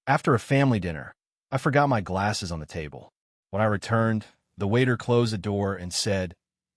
After a family dinner, I forgot my glasses on the table. When I returned, the waiter closed the door and said,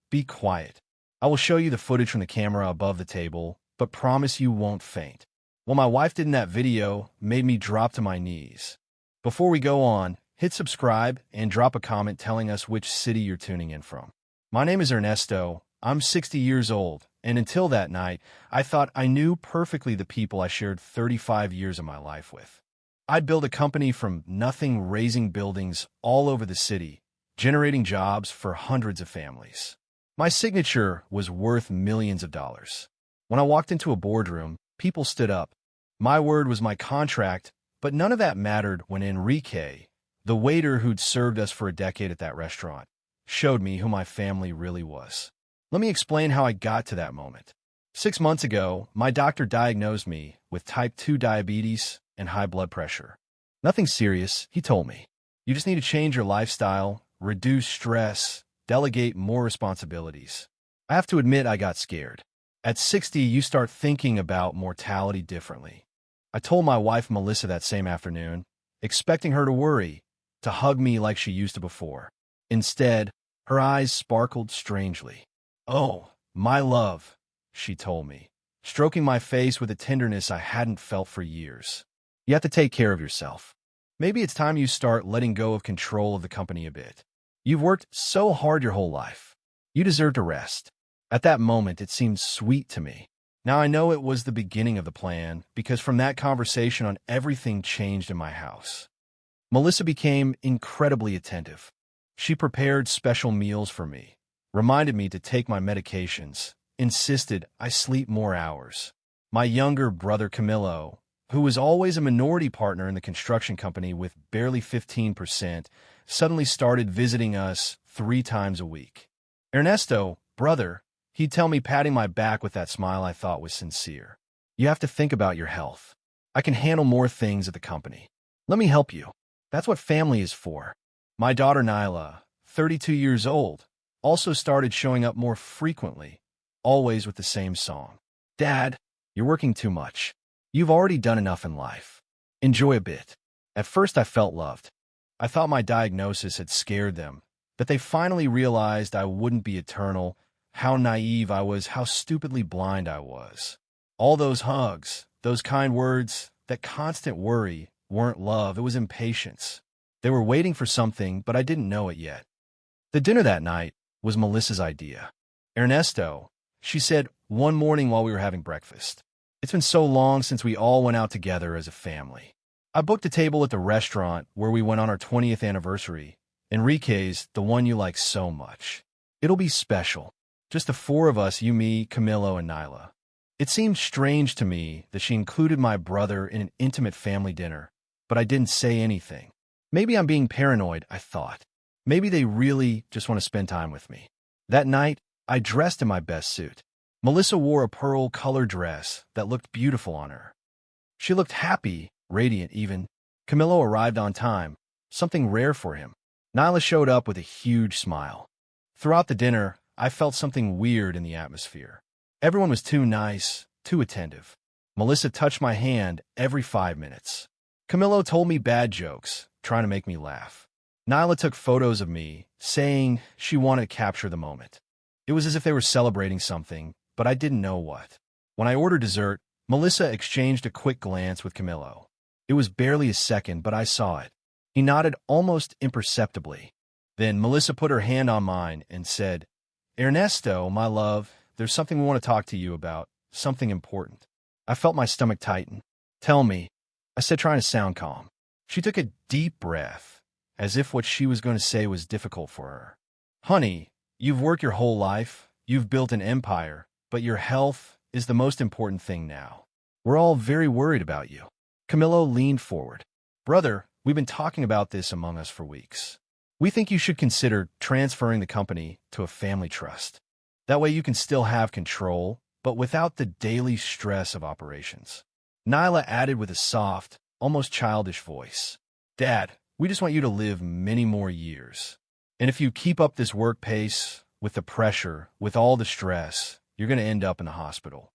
"Be quiet. I will show you the footage from the camera above the table, but promise you won't faint." What my wife did in that video made me drop to my knees. Before we go on, hit subscribe and drop a comment telling us which city you're tuning in from. My name is Ernesto. I'm 60 years old, and until that night, I thought I knew perfectly the people I shared 35 years of my life with. I'd built a company from nothing, raising buildings all over the city, generating jobs for hundreds of families. My signature was worth millions of dollars. When I walked into a boardroom, people stood up. My word was my contract, but none of that mattered when Enrique, the waiter who'd served us for a decade at that restaurant, showed me who my family really was. Let me explain how I got to that moment. 6 months ago, my doctor diagnosed me with type 2 diabetes and high blood pressure. Nothing serious, he told me. You just need to change your lifestyle, reduce stress, delegate more responsibilities. I have to admit I got scared. At 60, you start thinking about mortality differently. I told my wife Melissa that same afternoon, expecting her to worry, to hug me like she used to before. Instead, her eyes sparkled strangely. "Oh, my love," she told me, stroking my face with a tenderness I hadn't felt for years. "You have to take care of yourself. Maybe it's time you start letting go of control of the company a bit. You've worked so hard your whole life. You deserve to rest." At that moment, it seemed sweet to me. Now I know it was the beginning of the plan, because from that conversation on, everything changed in my house. Melissa became incredibly attentive. She prepared special meals for me, reminded me to take my medications, insisted I sleep more hours. My younger brother Camilo, who was always a minority partner in the construction company with barely 15%, suddenly started visiting us 3 times a week. "Ernesto, brother," he'd tell me, patting my back with that smile I thought was sincere. "You have to think about your health. I can handle more things at the company. Let me help you. That's what family is for." My daughter Nyla, 32 years old, also started showing up more frequently, always with the same song. "Dad, you're working too much. You've already done enough in life. Enjoy a bit." At first I felt loved. I thought my diagnosis had scared them, that they finally realized I wouldn't be eternal, how naive I was, how stupidly blind I was. All those hugs, those kind words, that constant worry weren't love, it was impatience. They were waiting for something, but I didn't know it yet. The dinner that night was Melissa's idea. "Ernesto," she said one morning while we were having breakfast, "it's been so long since we all went out together as a family. I booked a table at the restaurant where we went on our 20th anniversary, Enrique's, the one you like so much. It'll be special. Just the 4 of us, you, me, Camilo, and Nyla." It seemed strange to me that she included my brother in an intimate family dinner, but I didn't say anything. Maybe I'm being paranoid, I thought. Maybe they really just want to spend time with me. That night, I dressed in my best suit. Melissa wore a pearl-colored dress that looked beautiful on her. She looked happy, radiant even. Camilo arrived on time, something rare for him. Nyla showed up with a huge smile. Throughout the dinner, I felt something weird in the atmosphere. Everyone was too nice, too attentive. Melissa touched my hand every 5 minutes. Camilo told me bad jokes, trying to make me laugh. Nyla took photos of me, saying she wanted to capture the moment. It was as if they were celebrating something, but I didn't know what. When I ordered dessert, Melissa exchanged a quick glance with Camilo. It was barely a second, but I saw it. He nodded almost imperceptibly. Then Melissa put her hand on mine and said, "Ernesto, my love, there's something we want to talk to you about, something important." I felt my stomach tighten. "Tell me," I said, trying to sound calm. She took a deep breath, as if what she was going to say was difficult for her. "Honey, you've worked your whole life, you've built an empire, but your health is the most important thing now. We're all very worried about you." Camilo leaned forward. "Brother, we've been talking about this among us for weeks. We think you should consider transferring the company to a family trust. That way you can still have control, but without the daily stress of operations." Nyla added with a soft, almost childish voice, "Dad, we just want you to live many more years. And if you keep up this work pace, with the pressure, with all the stress, you're going to end up in the hospital.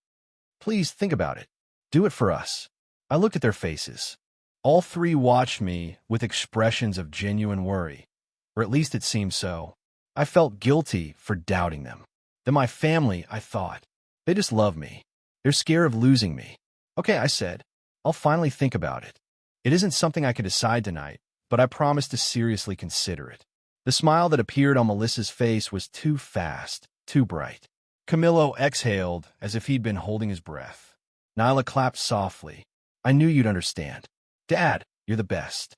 Please think about it. Do it for us." I looked at their faces. All three watched me with expressions of genuine worry, or at least it seemed so. I felt guilty for doubting them. Then my family, I thought. They just love me. They're scared of losing me. Okay, I said. I'll finally think about it. It isn't something I could decide tonight, but I promise to seriously consider it. The smile that appeared on Melissa's face was too fast, too bright. Camillo exhaled as if he'd been holding his breath. Nyla clapped softly. I knew you'd understand. Dad, you're the best.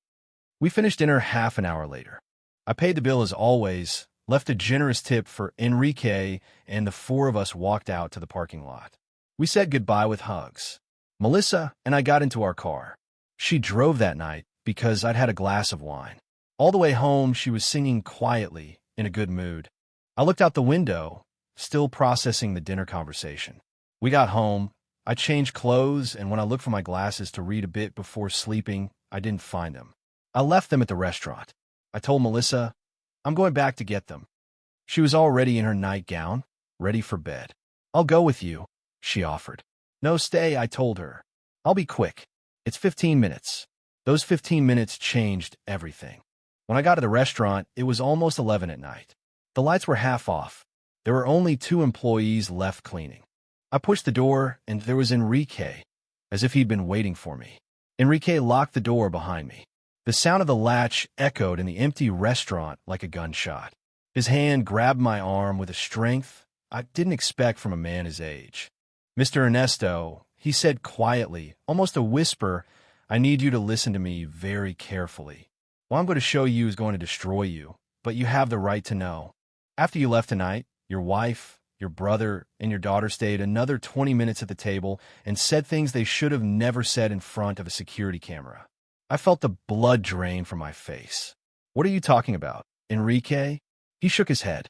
We finished dinner half an hour later. I paid the bill as always, left a generous tip for Enrique, and the four of us walked out to the parking lot. We said goodbye with hugs. Melissa and I got into our car. She drove that night because I'd had a glass of wine. All the way home, she was singing quietly, in a good mood. I looked out the window, still processing the dinner conversation. We got home. I changed clothes, and when I looked for my glasses to read a bit before sleeping, I didn't find them. I left them at the restaurant. I told Melissa, I'm going back to get them. She was already in her nightgown, ready for bed. I'll go with you, she offered. No, stay, I told her. I'll be quick. It's 15 minutes. Those 15 minutes changed everything. When I got to the restaurant, it was almost 11 at night. The lights were half off. There were only 2 employees left cleaning. I pushed the door, and there was Enrique, as if he'd been waiting for me. Enrique locked the door behind me. The sound of the latch echoed in the empty restaurant like a gunshot. His hand grabbed my arm with a strength I didn't expect from a man his age. Mr. Ernesto, he said quietly, almost a whisper, I need you to listen to me very carefully. What I'm going to show you is going to destroy you, but you have the right to know. After you left tonight, your wife, your brother, and your daughter stayed another 20 minutes at the table and said things they should have never said in front of a security camera. I felt the blood drain from my face. What are you talking about, Enrique? He shook his head.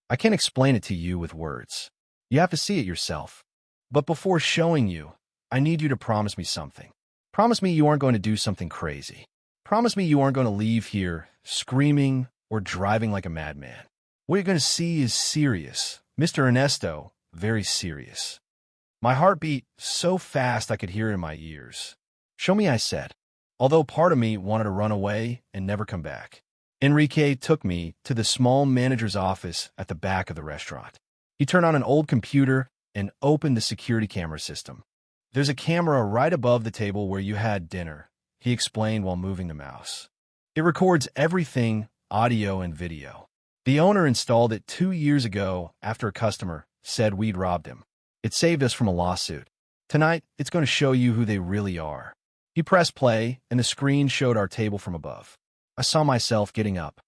I can't explain it to you with words. You have to see it yourself. But before showing you, I need you to promise me something. Promise me you aren't going to do something crazy. Promise me you aren't going to leave here screaming or driving like a madman. What you're going to see is serious. Mr. Ernesto, very serious. My heart beat so fast I could hear it in my ears. Show me, I said, although part of me wanted to run away and never come back. Enrique took me to the small manager's office at the back of the restaurant. He turned on an old computer and opened the security camera system. There's a camera right above the table where you had dinner, he explained while moving the mouse. It records everything, audio and video. The owner installed it 2 years ago after a customer said we'd robbed him. It saved us from a lawsuit. Tonight, it's going to show you who they really are. He pressed play, and the screen showed our table from above. I saw myself getting up,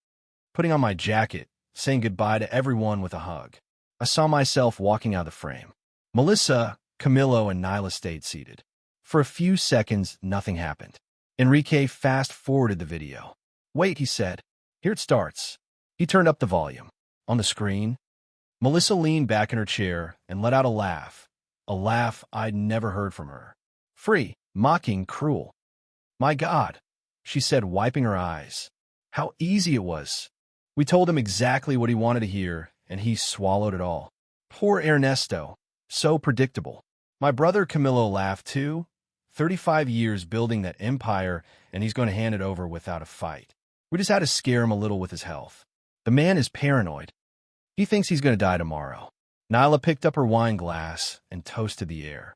putting on my jacket, saying goodbye to everyone with a hug. I saw myself walking out of the frame. Melissa, Camillo, and Nyla stayed seated. For a few seconds, nothing happened. Enrique fast-forwarded the video. Wait, he said. Here it starts. He turned up the volume. On the screen, Melissa leaned back in her chair and let out a laugh I'd never heard from her. Free, mocking, cruel. My God, she said, wiping her eyes. How easy it was. We told him exactly what he wanted to hear, and he swallowed it all. Poor Ernesto. So predictable. My brother Camillo laughed too. 35 years building that empire, and he's going to hand it over without a fight. We just had to scare him a little with his health. The man is paranoid. He thinks he's going to die tomorrow. Nyla picked up her wine glass and toasted the air.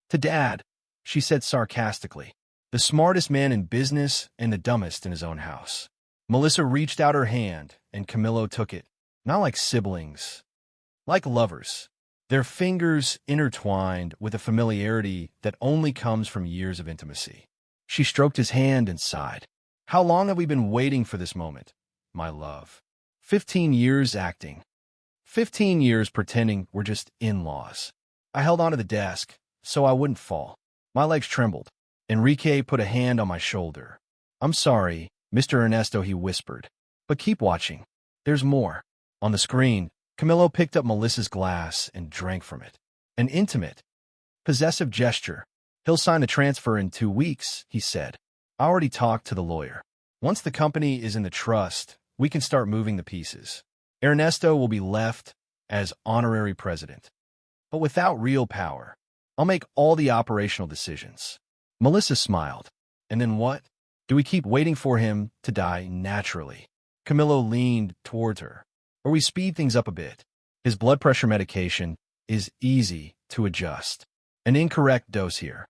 To Dad, she said sarcastically. The smartest man in business and the dumbest in his own house. Melissa reached out her hand, and Camillo took it. Not like siblings. Like lovers. Their fingers intertwined with a familiarity that only comes from years of intimacy. She stroked his hand and sighed. How long have we been waiting for this moment, my love? 15 years acting. 15 years pretending we're just in-laws. I held onto the desk so I wouldn't fall. My legs trembled. Enrique put a hand on my shoulder. I'm sorry, Mr. Ernesto, he whispered. But keep watching. There's more. On the screen, Camillo picked up Melissa's glass and drank from it. An intimate, possessive gesture. He'll sign the transfer in 2 weeks, he said. I already talked to the lawyer. Once the company is in the trust, we can start moving the pieces. Ernesto will be left as honorary president. But without real power, I'll make all the operational decisions. Melissa smiled. And then what? Do we keep waiting for him to die naturally? Camillo leaned towards her. Or we speed things up a bit. His blood pressure medication is easy to adjust. An incorrect dose here.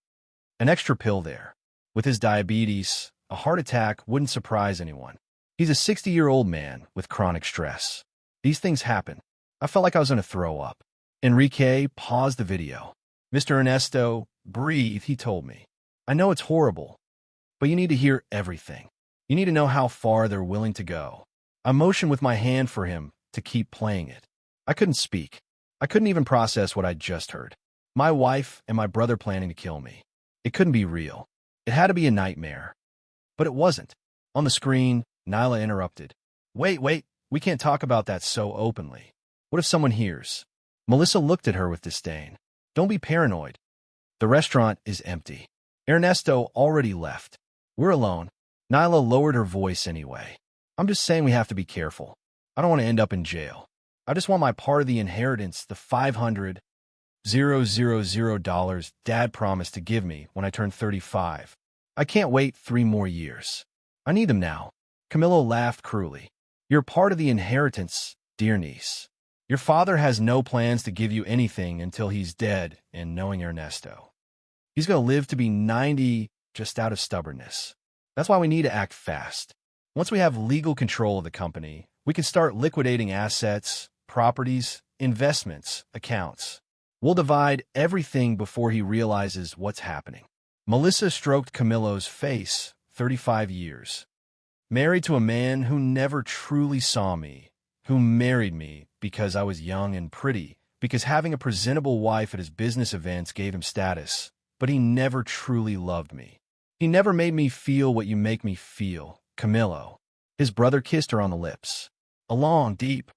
An extra pill there. With his diabetes, a heart attack wouldn't surprise anyone. He's a 60-year-old man with chronic stress. These things happen. I felt like I was going to throw up. Enrique paused the video. Mr. Ernesto, breathe, he told me. I know it's horrible, but you need to hear everything. You need to know how far they're willing to go. I motioned with my hand for him to keep playing it. I couldn't speak. I couldn't even process what I'd just heard. My wife and my brother planning to kill me. It couldn't be real. It had to be a nightmare. But it wasn't. On the screen, Nyla interrupted. Wait, we can't talk about that so openly. What if someone hears? Melissa looked at her with disdain. Don't be paranoid. The restaurant is empty. Ernesto already left. We're alone. Nyla lowered her voice anyway. I'm just saying we have to be careful. I don't want to end up in jail. I just want my part of the inheritance, the $500,000 Dad promised to give me when I turn 35. I can't wait 3 more years. I need them now. Camillo laughed cruelly. You're part of the inheritance, dear niece. Your father has no plans to give you anything until he's dead, and knowing Ernesto, he's going to live to be 90 just out of stubbornness. That's why we need to act fast. Once we have legal control of the company, we can start liquidating assets, properties, investments, accounts. We'll divide everything before he realizes what's happening. Melissa stroked Camillo's face, 35 years. Married to a man who never truly saw me, who married me because I was young and pretty, because having a presentable wife at his business events gave him status, but he never truly loved me. He never made me feel what you make me feel, Camillo. His brother kissed her on the lips. A long, deep,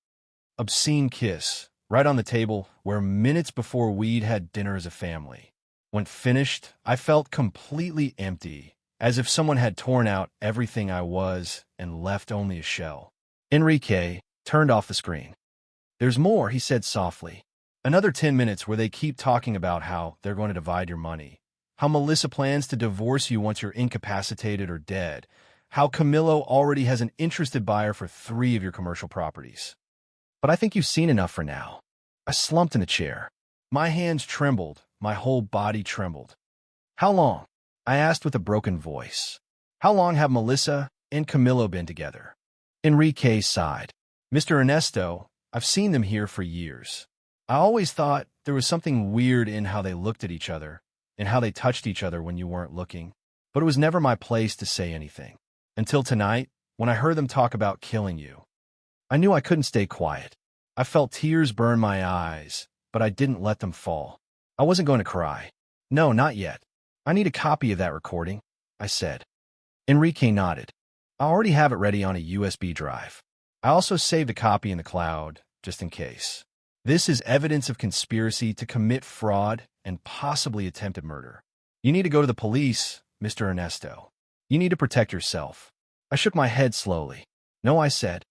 obscene kiss, right on the table where minutes before we'd had dinner as a family. When finished, I felt completely empty, as if someone had torn out everything I was and left only a shell. Enrique turned off the screen. There's more, he said softly. Another 10 minutes where they keep talking about how they're going to divide your money, how Melissa plans to divorce you once you're incapacitated or dead, how Camillo already has an interested buyer for 3 of your commercial properties. But I think you've seen enough for now. I slumped in a chair. My hands trembled, my whole body trembled. How long? I asked with a broken voice. How long have Melissa and Camillo been together? Enrique sighed. Mr. Ernesto, I've seen them here for years. I always thought there was something weird in how they looked at each other and how they touched each other when you weren't looking, but it was never my place to say anything. Until tonight, when I heard them talk about killing you. I knew I couldn't stay quiet. I felt tears burn my eyes, but I didn't let them fall. I wasn't going to cry. No, not yet. I need a copy of that recording, I said. Enrique nodded. I already have it ready on a USB drive. I also saved a copy in the cloud, just in case. This is evidence of conspiracy to commit fraud and possibly attempted murder. You need to go to the police, Mr. Ernesto. You need to protect yourself. I shook my head slowly. No, I said.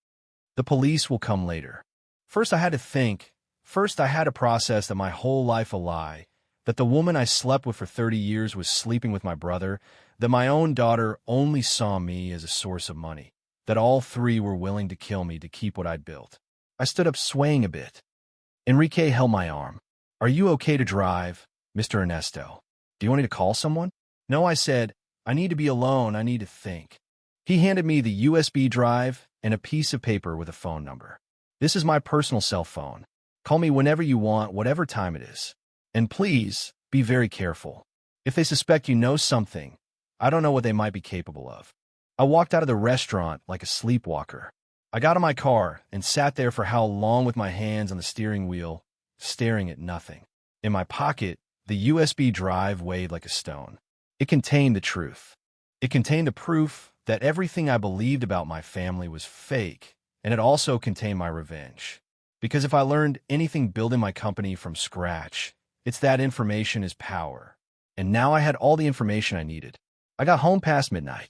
The police will come later. First I had to think. First I had to process that my whole life a lie, that the woman I slept with for 30 years was sleeping with my brother, that my own daughter only saw me as a source of money, that all 3 were willing to kill me to keep what I'd built. I stood up swaying a bit. Enrique held my arm. Are you okay to drive, Mr. Ernesto? Do you want me to call someone? No, I said. I need to be alone. I need to think. He handed me the USB drive and a piece of paper with a phone number. This is my personal cell phone. Call me whenever you want, whatever time it is. And please, be very careful. If they suspect you know something, I don't know what they might be capable of. I walked out of the restaurant like a sleepwalker. I got in my car and sat there for how long with my hands on the steering wheel, staring at nothing. In my pocket, the USB drive weighed like a stone. It contained the truth. It contained the proof that everything I believed about my family was fake, and it also contained my revenge. Because if I learned anything building my company from scratch, it's that information is power. And now I had all the information I needed. I got home past midnight.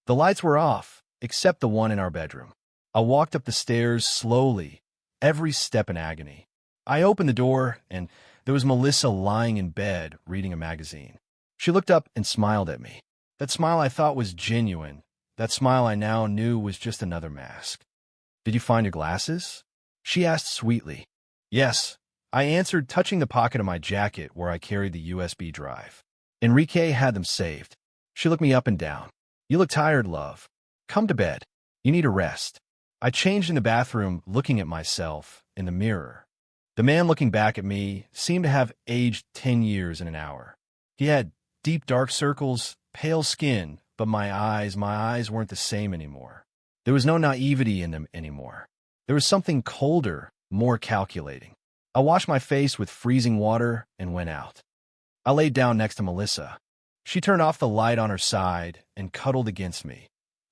The lights were off, except the one in our bedroom. I walked up the stairs slowly, every step in agony. I opened the door, and there was Melissa lying in bed reading a magazine. She looked up and smiled at me. That smile I thought was genuine, that smile I now knew was just another mask. Did you find your glasses? She asked sweetly. Yes, I answered, touching the pocket of my jacket where I carried the USB drive. Enrique had them saved. She looked me up and down. You look tired, love. Come to bed. You need a rest. I changed in the bathroom, looking at myself in the mirror. The man looking back at me seemed to have aged 10 years in an hour. He had deep dark circles, pale skin, but my eyes weren't the same anymore. There was no naivety in them anymore. There was something colder, more calculating. I washed my face with freezing water and went out. I laid down next to Melissa. She turned off the light on her side and cuddled against me,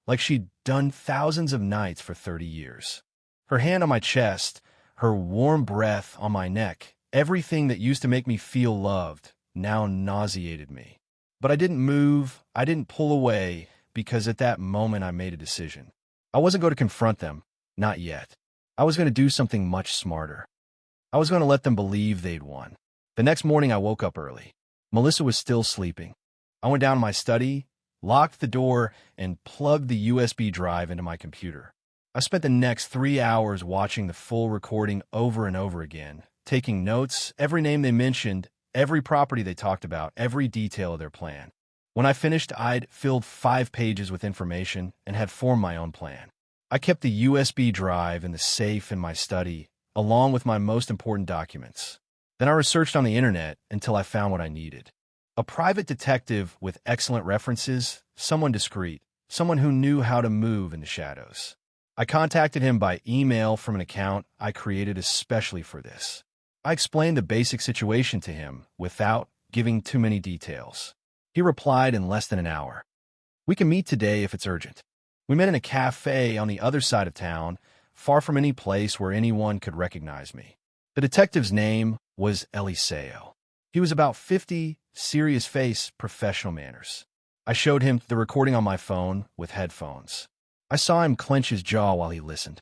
like she'd done thousands of nights for 30 years. Her hand on my chest, her warm breath on my neck, everything that used to make me feel loved, now nauseated me. But I didn't move, I didn't pull away, because at that moment I made a decision. I wasn't going to confront them, not yet. I was going to do something much smarter. I was going to let them believe they'd won. The next morning I woke up early. Melissa was still sleeping. I went down to my study, locked the door, and plugged the USB drive into my computer. I spent the next 3 hours watching the full recording over and over again, taking notes, every name they mentioned, every property they talked about, every detail of their plan. When I finished, I'd filled 5 pages with information and had formed my own plan. I kept the USB drive in the safe in my study, along with my most important documents. Then I researched on the internet until I found what I needed. A private detective with excellent references, someone discreet, someone who knew how to move in the shadows. I contacted him by email from an account I created especially for this. I explained the basic situation to him without giving too many details. He replied in less than an hour. We can meet today if it's urgent. We met in a cafe on the other side of town, far from any place where anyone could recognize me. The detective's name was Eliseo. He was about 50, serious face, professional manners. I showed him the recording on my phone with headphones. I saw him clench his jaw while he listened.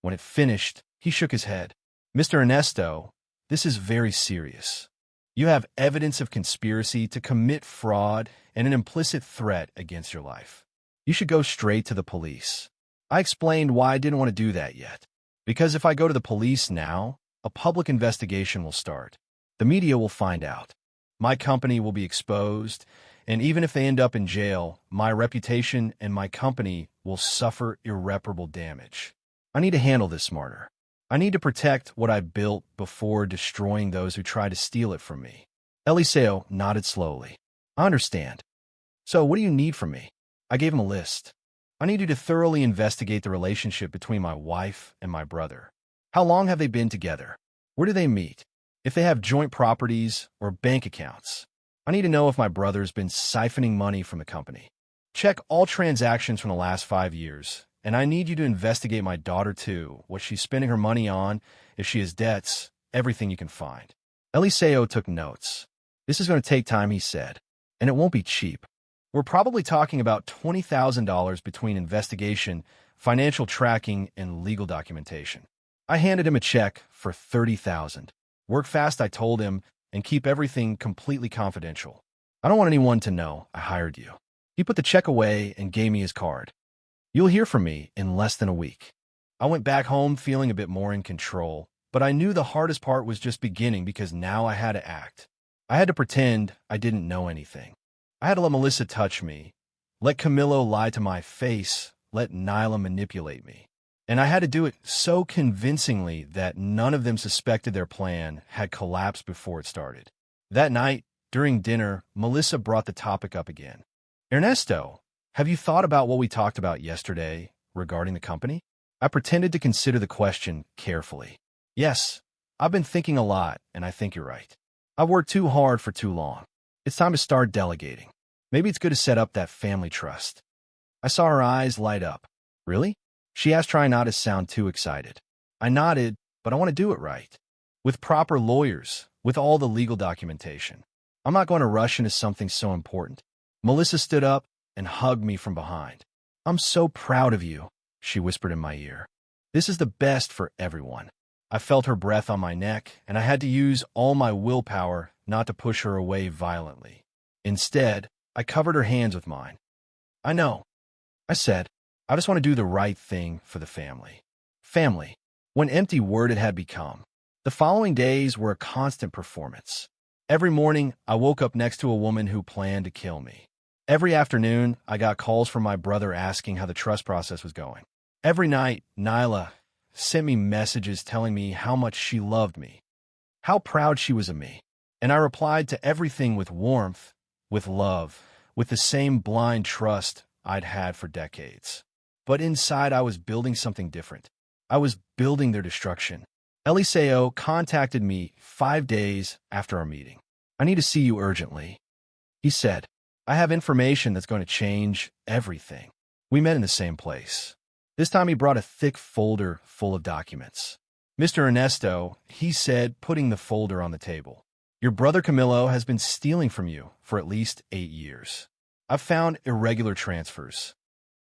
When it finished, he shook his head. Mr. Ernesto, this is very serious. You have evidence of conspiracy to commit fraud and an implicit threat against your life. You should go straight to the police. I explained why I didn't want to do that yet. Because if I go to the police now, a public investigation will start. The media will find out. My company will be exposed, and even if they end up in jail, my reputation and my company will suffer irreparable damage. I need to handle this smarter. I need to protect what I've built before destroying those who try to steal it from me. Eliseo nodded slowly. I understand. So what do you need from me? I gave him a list. I need you to thoroughly investigate the relationship between my wife and my brother. How long have they been together? Where do they meet? If they have joint properties or bank accounts. I need to know if my brother's been siphoning money from the company. Check all transactions from the last 5 years, and I need you to investigate my daughter too, what she's spending her money on, if she has debts, everything you can find. Eliseo took notes. This is going to take time, he said, and it won't be cheap. We're probably talking about $20,000 between investigation, financial tracking, and legal documentation. I handed him a check for $30,000. Work fast, I told him, and keep everything completely confidential. I don't want anyone to know I hired you. He put the check away and gave me his card. You'll hear from me in less than a week. I went back home feeling a bit more in control, but I knew the hardest part was just beginning because now I had to act. I had to pretend I didn't know anything. I had to let Melissa touch me, let Camilo lie to my face, let Nyla manipulate me. And I had to do it so convincingly that none of them suspected their plan had collapsed before it started. That night, during dinner, Melissa brought the topic up again. Ernesto, have you thought about what we talked about yesterday regarding the company? I pretended to consider the question carefully. Yes, I've been thinking a lot, and I think you're right. I've worked too hard for too long. It's time to start delegating. Maybe it's good to set up that family trust. I saw her eyes light up. Really? She asked, trying not to sound too excited. I nodded, but I want to do it right. With proper lawyers, with all the legal documentation. I'm not going to rush into something so important. Melissa stood up and hugged me from behind. I'm so proud of you, she whispered in my ear. This is the best for everyone. I felt her breath on my neck, and I had to use all my willpower not to push her away violently. Instead, I covered her hands with mine. I know, I said. I just want to do the right thing for the family. Family. What an empty word it had become. The following days were a constant performance. Every morning, I woke up next to a woman who planned to kill me. Every afternoon, I got calls from my brother asking how the trust process was going. Every night, Nyla sent me messages telling me how much she loved me, how proud she was of me. And I replied to everything with warmth, with love, with the same blind trust I'd had for decades. But inside, I was building something different. I was building their destruction. Eliseo contacted me 5 days after our meeting. I need to see you urgently, he said. I have information that's going to change everything. We met in the same place. This time he brought a thick folder full of documents. Mr. Ernesto, he said, putting the folder on the table. Your brother Camillo has been stealing from you for at least 8 years. I've found irregular transfers,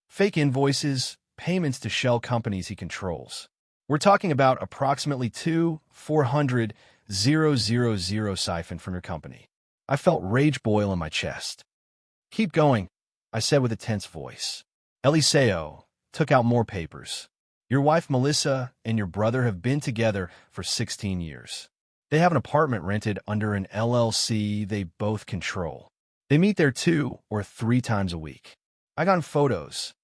fake invoices, payments to shell companies he controls. We're talking about approximately 400,000 siphoned from your company. I felt rage boil in my chest. Keep going, I said with a tense voice. Eliseo took out more papers. Your wife Melissa and your brother have been together for 16 years. They have an apartment rented under an LLC they both control. They meet there 2 or 3 times a week. I got photos,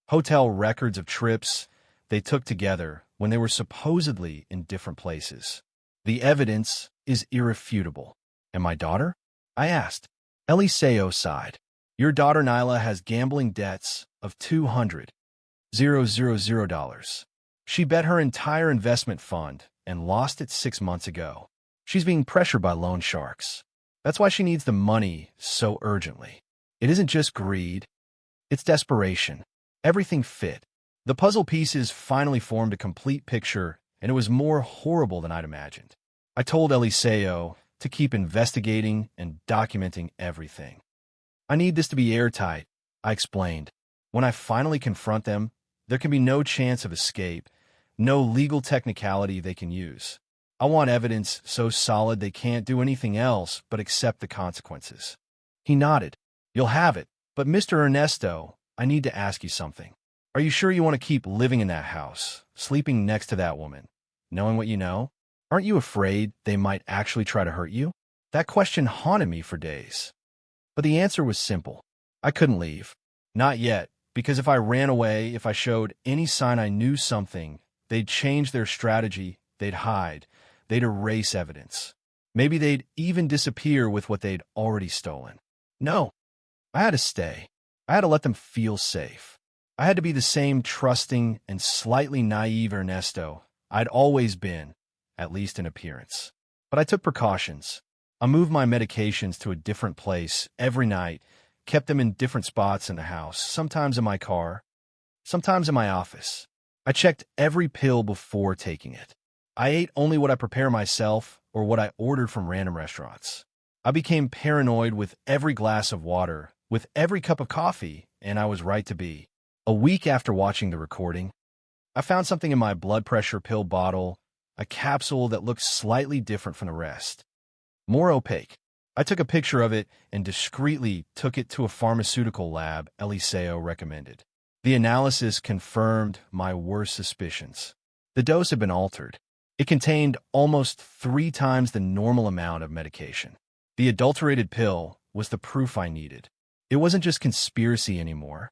hotel records of trips they took together when they were supposedly in different places. The evidence is irrefutable. And my daughter? I asked. Eliseo sighed. Your daughter Nyla has gambling debts of $200,000. She bet her entire investment fund and lost it 6 months ago. She's being pressured by loan sharks. That's why she needs the money so urgently. It isn't just greed, it's desperation. Everything fit. The puzzle pieces finally formed a complete picture, and it was more horrible than I'd imagined. I told Eliseo to keep investigating and documenting everything. I need this to be airtight, I explained. When I finally confront them, there can be no chance of escape, no legal technicality they can use. I want evidence so solid they can't do anything else but accept the consequences. He nodded. You'll have it. But Mr. Ernesto, I need to ask you something. Are you sure you want to keep living in that house, sleeping next to that woman, knowing what you know? Aren't you afraid they might actually try to hurt you? That question haunted me for days. But the answer was simple. I couldn't leave. Not yet, because if I ran away, if I showed any sign I knew something, they'd change their strategy, they'd hide, they'd erase evidence. Maybe they'd even disappear with what they'd already stolen. No, I had to stay. I had to let them feel safe. I had to be the same trusting and slightly naive Ernesto I'd always been, at least in appearance. But I took precautions. I moved my medications to a different place every night, kept them in different spots in the house, sometimes in my car, sometimes in my office. I checked every pill before taking it. I ate only what I prepare myself or what I ordered from random restaurants. I became paranoid with every glass of water, with every cup of coffee, and I was right to be. A week after watching the recording, I found something in my blood pressure pill bottle, a capsule that looked slightly different from the rest. More opaque. I took a picture of it and discreetly took it to a pharmaceutical lab Eliseo recommended. The analysis confirmed my worst suspicions. The dose had been altered. It contained almost 3 times the normal amount of medication. The adulterated pill was the proof I needed. It wasn't just conspiracy anymore.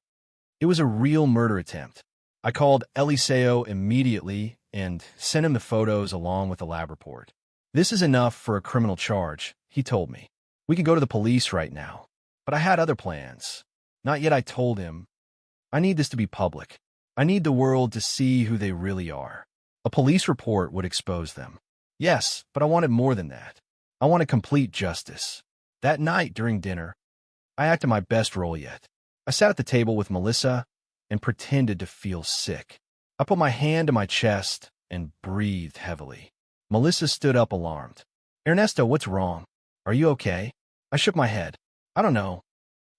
It was a real murder attempt. I called Eliseo immediately and sent him the photos along with the lab report. This is enough for a criminal charge, he told me. We can go to the police right now. But I had other plans. Not yet, I told him. I need this to be public. I need the world to see who they really are. A police report would expose them. Yes, but I wanted more than that. I wanted complete justice. That night during dinner, I acted my best role yet. I sat at the table with Melissa and pretended to feel sick. I put my hand to my chest and breathed heavily. Melissa stood up alarmed. Ernesto, what's wrong? Are you okay? I shook my head. I don't know,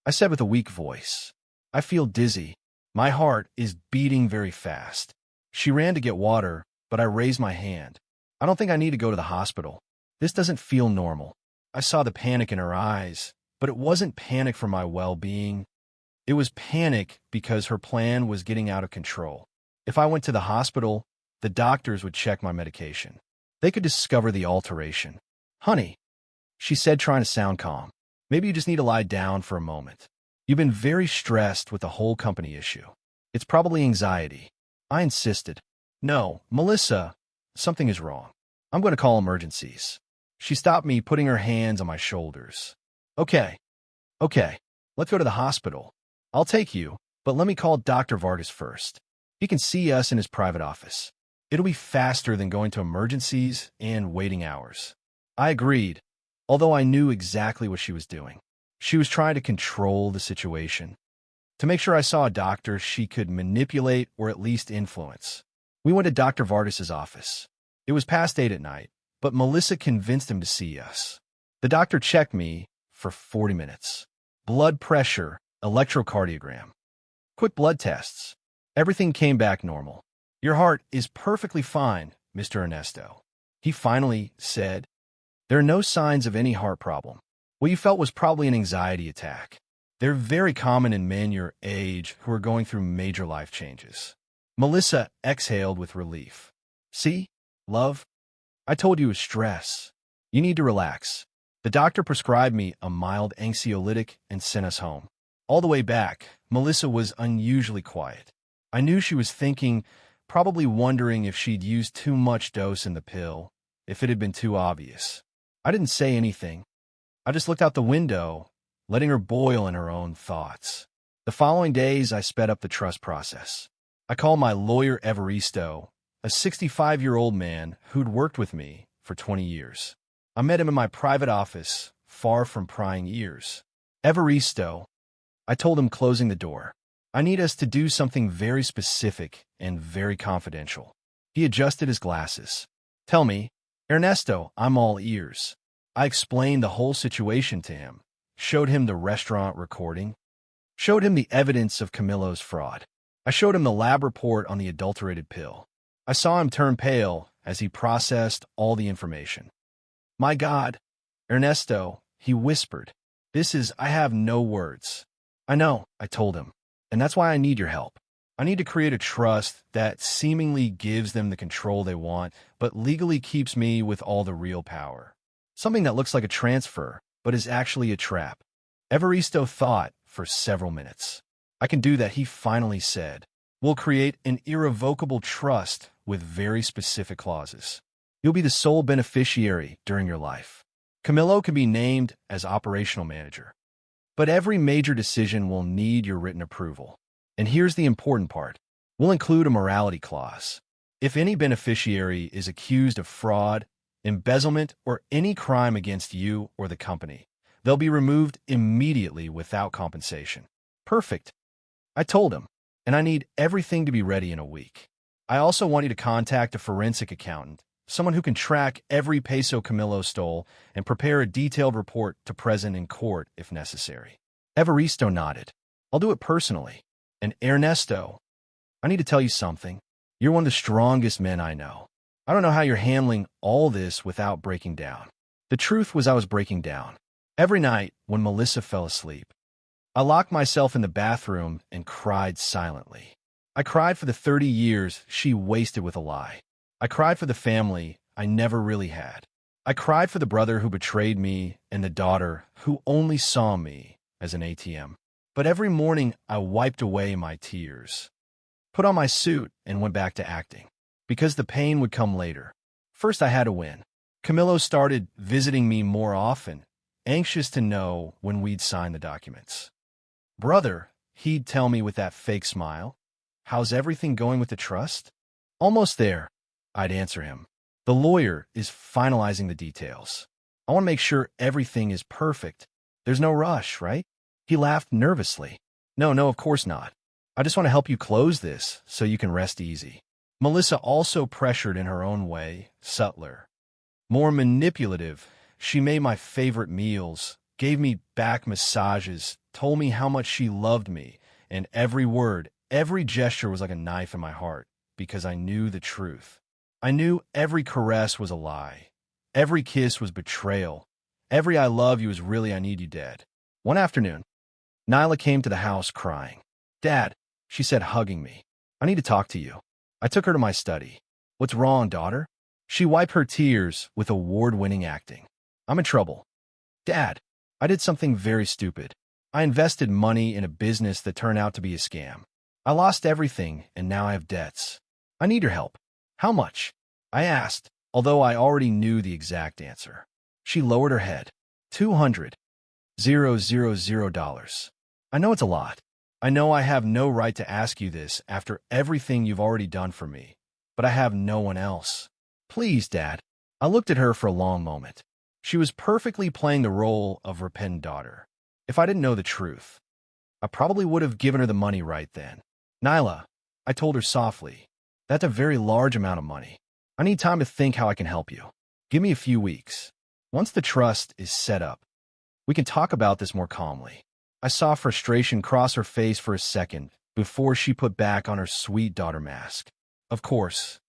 I said with a weak voice. I feel dizzy. My heart is beating very fast. She ran to get water, but I raised my hand. I don't think I need to go to the hospital. This doesn't feel normal. I saw the panic in her eyes, but it wasn't panic for my well-being. It was panic because her plan was getting out of control. If I went to the hospital, the doctors would check my medication. They could discover the alteration. Honey, she said, trying to sound calm, maybe you just need to lie down for a moment. You've been very stressed with the whole company issue. It's probably anxiety. I insisted. No, Melissa, something is wrong. I'm going to call emergencies. She stopped me, putting her hands on my shoulders. Okay, let's go to the hospital. I'll take you, but let me call Dr. Vargas first. He can see us in his private office. It'll be faster than going to emergencies and waiting hours. I agreed, although I knew exactly what she was doing. She was trying to control the situation. To make sure I saw a doctor she could manipulate or at least influence. We went to Dr. Vargas's office. It was past 8 at night, but Melissa convinced him to see us. The doctor checked me for 40 minutes. Blood pressure, electrocardiogram, quick blood tests. Everything came back normal. Your heart is perfectly fine, Mr. Ernesto. He finally said. There are no signs of any heart problem. What you felt was probably an anxiety attack. They're very common in men your age who are going through major life changes. Melissa exhaled with relief. See, love, I told you it was stress. You need to relax. The doctor prescribed me a mild anxiolytic and sent us home. All the way back, Melissa was unusually quiet. I knew she was thinking, probably wondering if she'd used too much dose in the pill, if it had been too obvious. I didn't say anything. I just looked out the window, letting her boil in her own thoughts. The following days, I sped up the trust process. I called my lawyer Evaristo, a 65-year-old man who'd worked with me for 20 years. I met him in my private office, far from prying ears. Evaristo, I told him, closing the door. I need us to do something very specific and very confidential. He adjusted his glasses. Tell me, Ernesto, I'm all ears. I explained the whole situation to him, showed him the restaurant recording, showed him the evidence of Camillo's fraud. I showed him the lab report on the adulterated pill. I saw him turn pale as he processed all the information. My God, Ernesto, he whispered. I have no words. I know, I told him, and that's why I need your help. I need to create a trust that seemingly gives them the control they want, but legally keeps me with all the real power. Something that looks like a transfer, but is actually a trap. Evaristo thought for several minutes. I can do that, he finally said. We'll create an irrevocable trust with very specific clauses. You'll be the sole beneficiary during your life. Camillo can be named as operational manager. But every major decision will need your written approval. And here's the important part. We'll include a morality clause. If any beneficiary is accused of fraud, embezzlement, or any crime against you or the company, they'll be removed immediately without compensation. Perfect. I told him, and I need everything to be ready in a week. I also want you to contact a forensic accountant, someone who can track every peso Camillo stole and prepare a detailed report to present in court if necessary. Evaristo nodded. I'll do it personally. And Ernesto, I need to tell you something. You're one of the strongest men I know. I don't know how you're handling all this without breaking down. The truth was I was breaking down. Every night when Melissa fell asleep, I locked myself in the bathroom and cried silently. I cried for the 30 years she wasted with a lie. I cried for the family I never really had. I cried for the brother who betrayed me and the daughter who only saw me as an ATM. But every morning I wiped away my tears, put on my suit, and went back to acting. Because the pain would come later. First I had to win. Camillo started visiting me more often, anxious to know when we'd sign the documents. Brother, he'd tell me with that fake smile, how's everything going with the trust? Almost there, I'd answer him. The lawyer is finalizing the details. I want to make sure everything is perfect. There's no rush, right? He laughed nervously. No, of course not. I just want to help you close this so you can rest easy. Melissa also pressured in her own way, subtler, more manipulative. She made my favorite meals, gave me back massages, told me how much she loved me, and every word, every gesture was like a knife in my heart because I knew the truth. I knew every caress was a lie. Every kiss was betrayal. Every I love you was really I need you dead. One afternoon, Nyla came to the house crying. "Dad," she said, hugging me. "I need to talk to you." I took her to my study. "What's wrong, daughter?" She wiped her tears with award-winning acting. "I'm in trouble. Dad, I did something very stupid. I invested money in a business that turned out to be a scam. I lost everything, and now I have debts. I need your help." "How much?" I asked, although I already knew the exact answer. She lowered her head. $200,000. "I know it's a lot. I know I have no right to ask you this after everything you've already done for me, but I have no one else. Please, Dad." I looked at her for a long moment. She was perfectly playing the role of repentant daughter. If I didn't know the truth, I probably would have given her the money right then. "Nyla," I told her softly, "that's a very large amount of money. I need time to think how I can help you. Give me a few weeks. Once the trust is set up, we can talk about this more calmly." I saw frustration cross her face for a second before she put back on her sweet daughter mask. "Of course.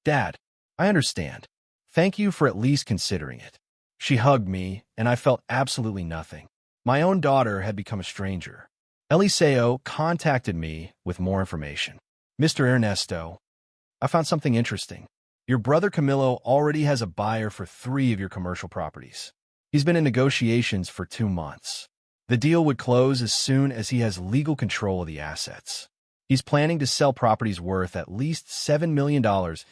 Dad, I understand. Thank you for at least considering it." She hugged me, and I felt absolutely nothing. My own daughter had become a stranger. Eliseo contacted me with more information. "Mr. Ernesto, I found something interesting. Your brother Camilo already has a buyer for 3 of your commercial properties. He's been in negotiations for 2 months. The deal would close as soon as he has legal control of the assets. He's planning to sell properties worth at least $7 million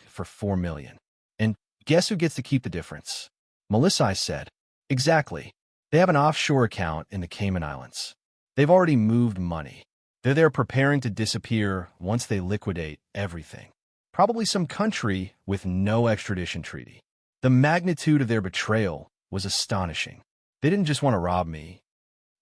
for $4 million. And guess who gets to keep the difference?" "Melissa," I said. "Exactly. They have an offshore account in the Cayman Islands. They've already moved money. They're there preparing to disappear once they liquidate everything. Probably some country with no extradition treaty." The magnitude of their betrayal was astonishing. They didn't just want to rob me.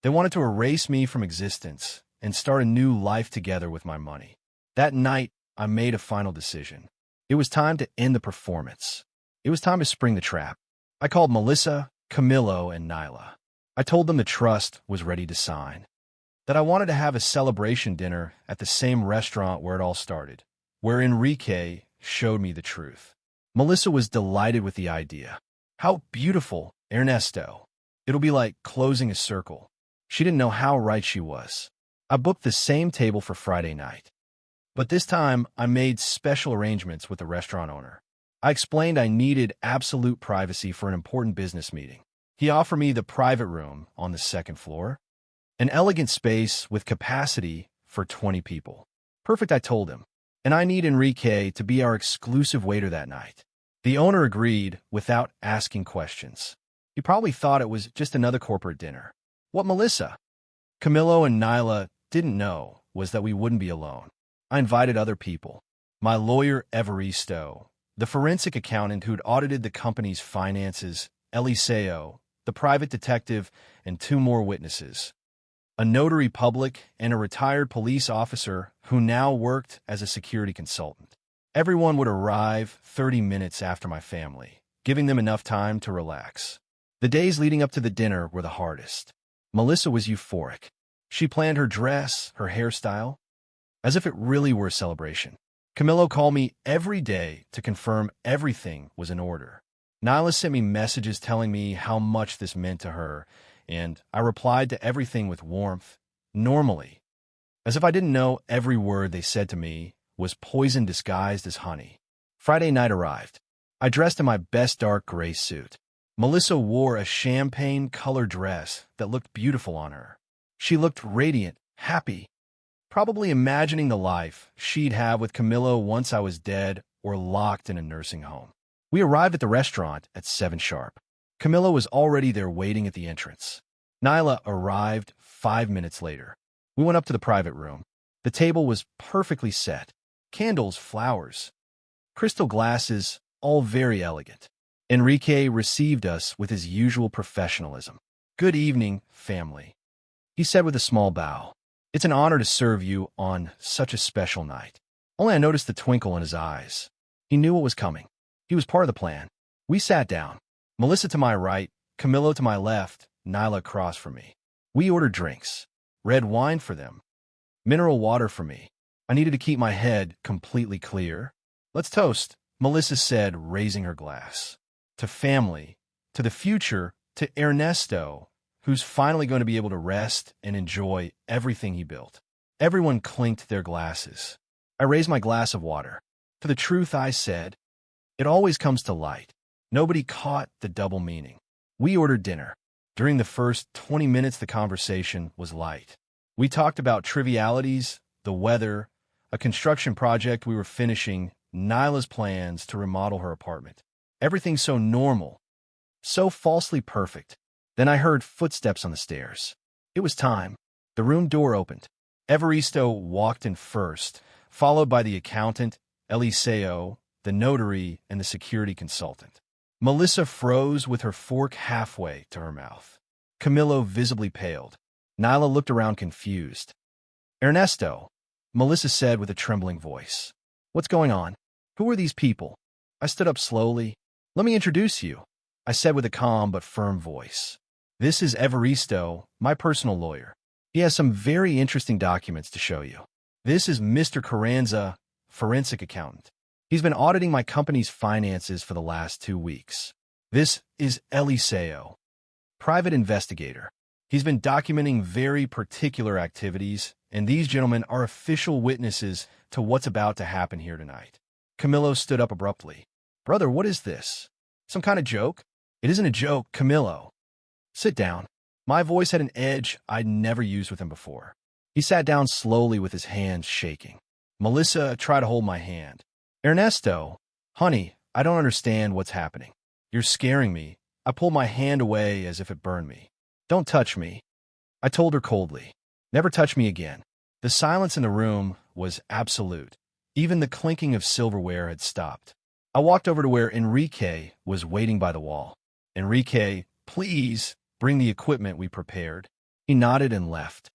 They wanted to erase me from existence and start a new life together with my money. That night, I made a final decision. It was time to end the performance. It was time to spring the trap. I called Melissa, Camilo, and Nyla. I told them the trust was ready to sign, that I wanted to have a celebration dinner at the same restaurant where it all started, where Enrique showed me the truth. Melissa was delighted with the idea. "How beautiful, Ernesto. It'll be like closing a circle." She didn't know how right she was. I booked the same table for Friday night. But this time, I made special arrangements with the restaurant owner. I explained I needed absolute privacy for an important business meeting. He offered me the private room on the 2nd floor, an elegant space with capacity for 20 people. "Perfect," I told him. "And I need Enrique to be our exclusive waiter that night." The owner agreed without asking questions. He probably thought it was just another corporate dinner. What Melissa, Camilo, and Nyla didn't know was that we wouldn't be alone. I invited other people. My lawyer, Evaristo, the forensic accountant who'd audited the company's finances, Eliseo, the private detective, and 2 more witnesses, a notary public, and a retired police officer who now worked as a security consultant. Everyone would arrive 30 minutes after my family, giving them enough time to relax. The days leading up to the dinner were the hardest. Melissa was euphoric. She planned her dress, her hairstyle, as if it really were a celebration. Camilo called me every day to confirm everything was in order. Nyla sent me messages telling me how much this meant to her, and I replied to everything with warmth, normally, as if I didn't know every word they said to me was poison disguised as honey. Friday night arrived. I dressed in my best dark gray suit. Melissa wore a champagne-colored dress that looked beautiful on her. She looked radiant, happy, probably imagining the life she'd have with Camilo once I was dead or locked in a nursing home. We arrived at the restaurant at 7 sharp. Camilo was already there waiting at the entrance. Nyla arrived 5 minutes later. We went up to the private room. The table was perfectly set. Candles, flowers, crystal glasses, all very elegant. Enrique received us with his usual professionalism. "Good evening, family," he said with a small bow. "It's an honor to serve you on such a special night." Only I noticed the twinkle in his eyes. He knew what was coming. He was part of the plan. We sat down. Melissa to my right, Camilo to my left, Nyla across from me. We ordered drinks. Red wine for them. Mineral water for me. I needed to keep my head completely clear. "Let's toast," Melissa said, raising her glass. "To family, to the future, to Ernesto, who's finally going to be able to rest and enjoy everything he built. Everyone clinked their glasses. I raised my glass of water. For the truth, I said, it always comes to light. Nobody caught the double meaning. We ordered dinner. During the first 20 minutes, the conversation was light. We talked about trivialities, the weather, a construction project we were finishing, Nyla's plans to remodel her apartment. Everything so normal, so falsely perfect. Then I heard footsteps on the stairs. It was time. The room door opened. Evaristo walked in first, followed by the accountant, Eliseo, the notary, and the security consultant. Melissa froze with her fork halfway to her mouth. Camillo visibly paled. Nyla looked around confused. Ernesto, Melissa said with a trembling voice. What's going on? Who are these people? I stood up slowly. Let me introduce you, I said with a calm but firm voice. This is Evaristo, my personal lawyer. He has some very interesting documents to show you. This is Mr. Carranza, forensic accountant. He's been auditing my company's finances for the last 2 weeks. This is Eliseo, private investigator. He's been documenting very particular activities, and these gentlemen are official witnesses to what's about to happen here tonight. Camillo stood up abruptly. Brother, what is this? Some kind of joke? It isn't a joke, Camillo. Sit down. My voice had an edge I'd never used with him before. He sat down slowly with his hands shaking. Melissa tried to hold my hand. Ernesto, honey, I don't understand what's happening. You're scaring me. I pulled my hand away as if it burned me. Don't touch me, I told her coldly. Never touch me again. The silence in the room was absolute. Even the clinking of silverware had stopped. I walked over to where Enrique was waiting by the wall. Enrique, please bring the equipment we prepared. He nodded and left,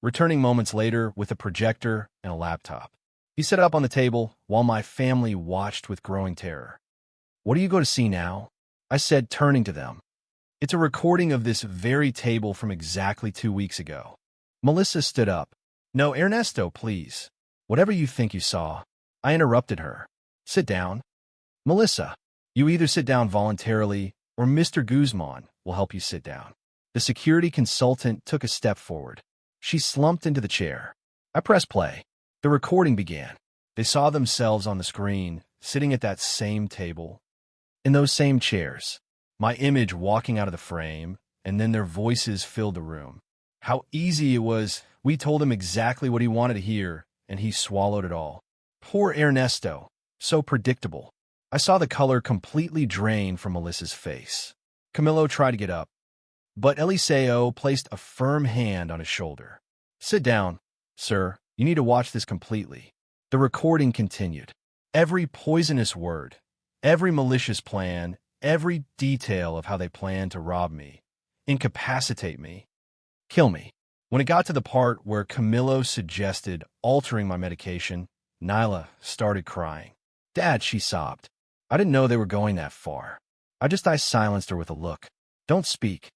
returning moments later with a projector and a laptop. He set it up on the table while my family watched with growing terror. What do you go to see now? I said, turning to them. It's a recording of this very table from exactly 2 weeks ago. Melissa stood up. No, Ernesto, please. Whatever you think you saw. I interrupted her. Sit down. Melissa, you either sit down voluntarily or Mr. Guzman will help you sit down. The security consultant took a step forward. She slumped into the chair. I pressed play. The recording began. They saw themselves on the screen, sitting at that same table, in those same chairs. My image walking out of the frame, and then their voices filled the room. How easy it was. We told him exactly what he wanted to hear, and he swallowed it all. Poor Ernesto. So predictable. I saw the color completely drain from Melissa's face. Camillo tried to get up, but Eliseo placed a firm hand on his shoulder. Sit down, sir. You need to watch this completely. The recording continued. Every poisonous word, every malicious plan, every detail of how they planned to rob me, incapacitate me, kill me. When it got to the part where Camillo suggested altering my medication, Nyla started crying. Dad, she sobbed. I didn't know they were going that far. I silenced her with a look. Don't speak.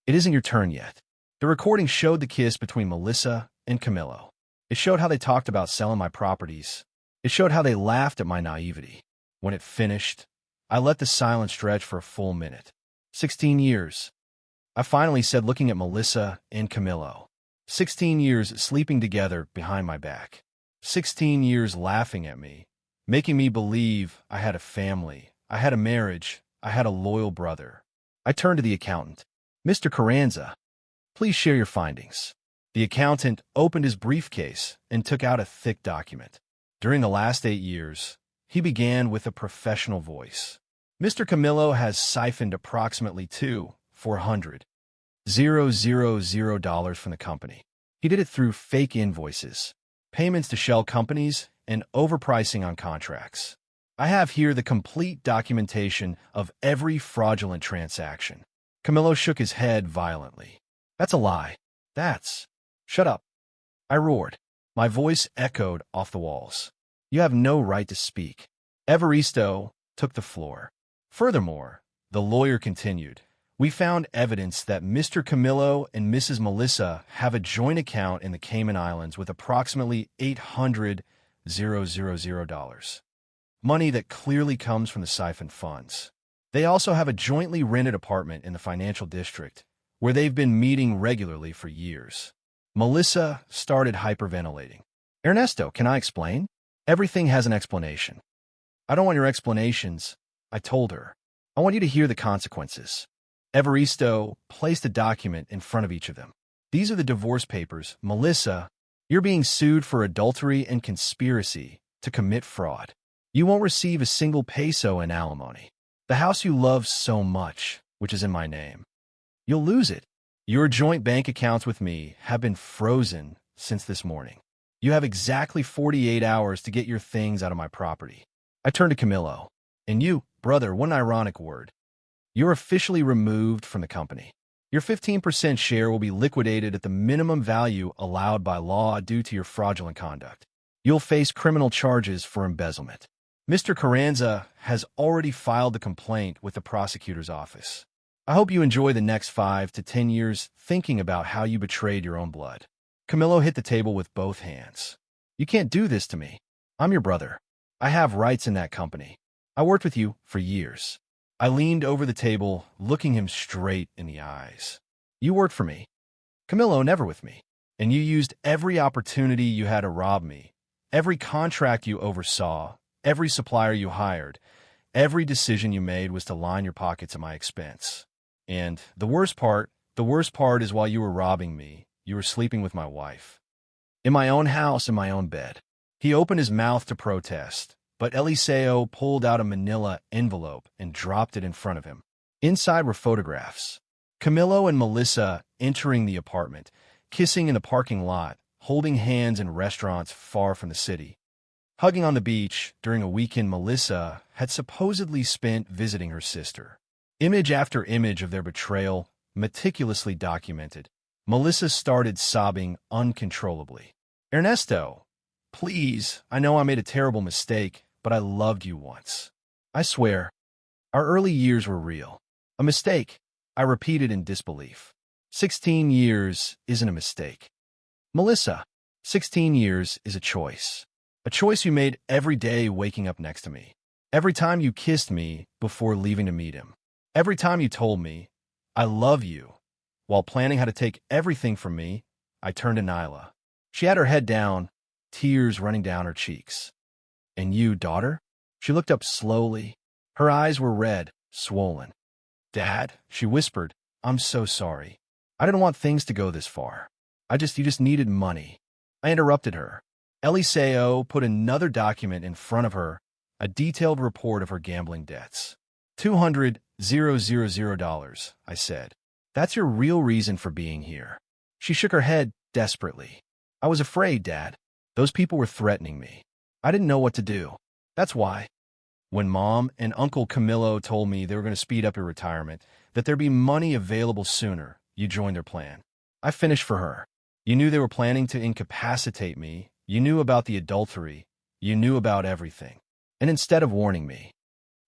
It isn't your turn yet. The recording showed the kiss between Melissa and Camillo. It showed how they talked about selling my properties. It showed how they laughed at my naivety. When it finished, I let the silence stretch for a full minute. 16 years. I finally said, looking at Melissa and Camillo. 16 years sleeping together behind my back. 16 years laughing at me, making me believe I had a family, I had a marriage, I had a loyal brother. I turned to the accountant. Mr. Carranza, please share your findings. The accountant opened his briefcase and took out a thick document. During the last 8 years, he began with a professional voice. Mr. Camillo has siphoned approximately $400,000 from the company. He did it through fake invoices, payments to shell companies, and overpricing on contracts. I have here the complete documentation of every fraudulent transaction. Camillo shook his head violently. That's a lie. Shut up. I roared. My voice echoed off the walls. You have no right to speak. Evaristo took the floor. Furthermore, the lawyer continued, we found evidence that Mr. Camillo and Mrs. Melissa have a joint account in the Cayman Islands with approximately $800,000. Money that clearly comes from the siphoned funds. They also have a jointly rented apartment in the financial district, where they've been meeting regularly for years. Melissa started hyperventilating. Ernesto, can I explain? Everything has an explanation. I don't want your explanations, I told her. I want you to hear the consequences. Evaristo placed a document in front of each of them. These are the divorce papers. Melissa, you're being sued for adultery and conspiracy to commit fraud. You won't receive a single peso in alimony. The house you love so much, which is in my name, you'll lose it. Your joint bank accounts with me have been frozen since this morning. You have exactly 48 hours to get your things out of my property. I turned to Camillo. And you, brother, what an ironic word. You're officially removed from the company. Your 15% share will be liquidated at the minimum value allowed by law due to your fraudulent conduct. You'll face criminal charges for embezzlement. Mr. Carranza has already filed the complaint with the prosecutor's office. I hope you enjoy the next 5 to 10 years thinking about how you betrayed your own blood. Camillo hit the table with both hands. You can't do this to me. I'm your brother. I have rights in that company. I worked with you for years. I leaned over the table, looking him straight in the eyes. You worked for me. Camillo, never with me. And you used every opportunity you had to rob me. Every contract you oversaw, every supplier you hired, every decision you made was to line your pockets at my expense. And the worst part is while you were robbing me, you were sleeping with my wife. In my own house, in my own bed. He opened his mouth to protest, but Eliseo pulled out a manila envelope and dropped it in front of him. Inside were photographs. Camillo and Melissa entering the apartment, kissing in a parking lot, holding hands in restaurants far from the city. Hugging on the beach during a weekend Melissa had supposedly spent visiting her sister. Image after image of their betrayal, meticulously documented. Melissa started sobbing uncontrollably. Ernesto, please, I know I made a terrible mistake, but I loved you once. I swear, our early years were real. A mistake, I repeated in disbelief. 16 years isn't a mistake. Melissa, 16 years is a choice. A choice you made every day waking up next to me. Every time you kissed me before leaving to meet him. Every time you told me, I love you. While planning how to take everything from me, I turned to Nyla. She had her head down, tears running down her cheeks. And you, daughter? She looked up slowly. Her eyes were red, swollen. Dad, she whispered, I'm so sorry. I didn't want things to go this far. You just needed money. I interrupted her. Eliseo put another document in front of her, a detailed report of her gambling debts. $200,000, I said. That's your real reason for being here. She shook her head desperately. I was afraid, Dad. Those people were threatening me. I didn't know what to do. That's why. When Mom and Uncle Camillo told me they were going to speed up your retirement, that there'd be money available sooner, you joined their plan. I finished for her. You knew they were planning to incapacitate me. You knew about the adultery. You knew about everything. And instead of warning me,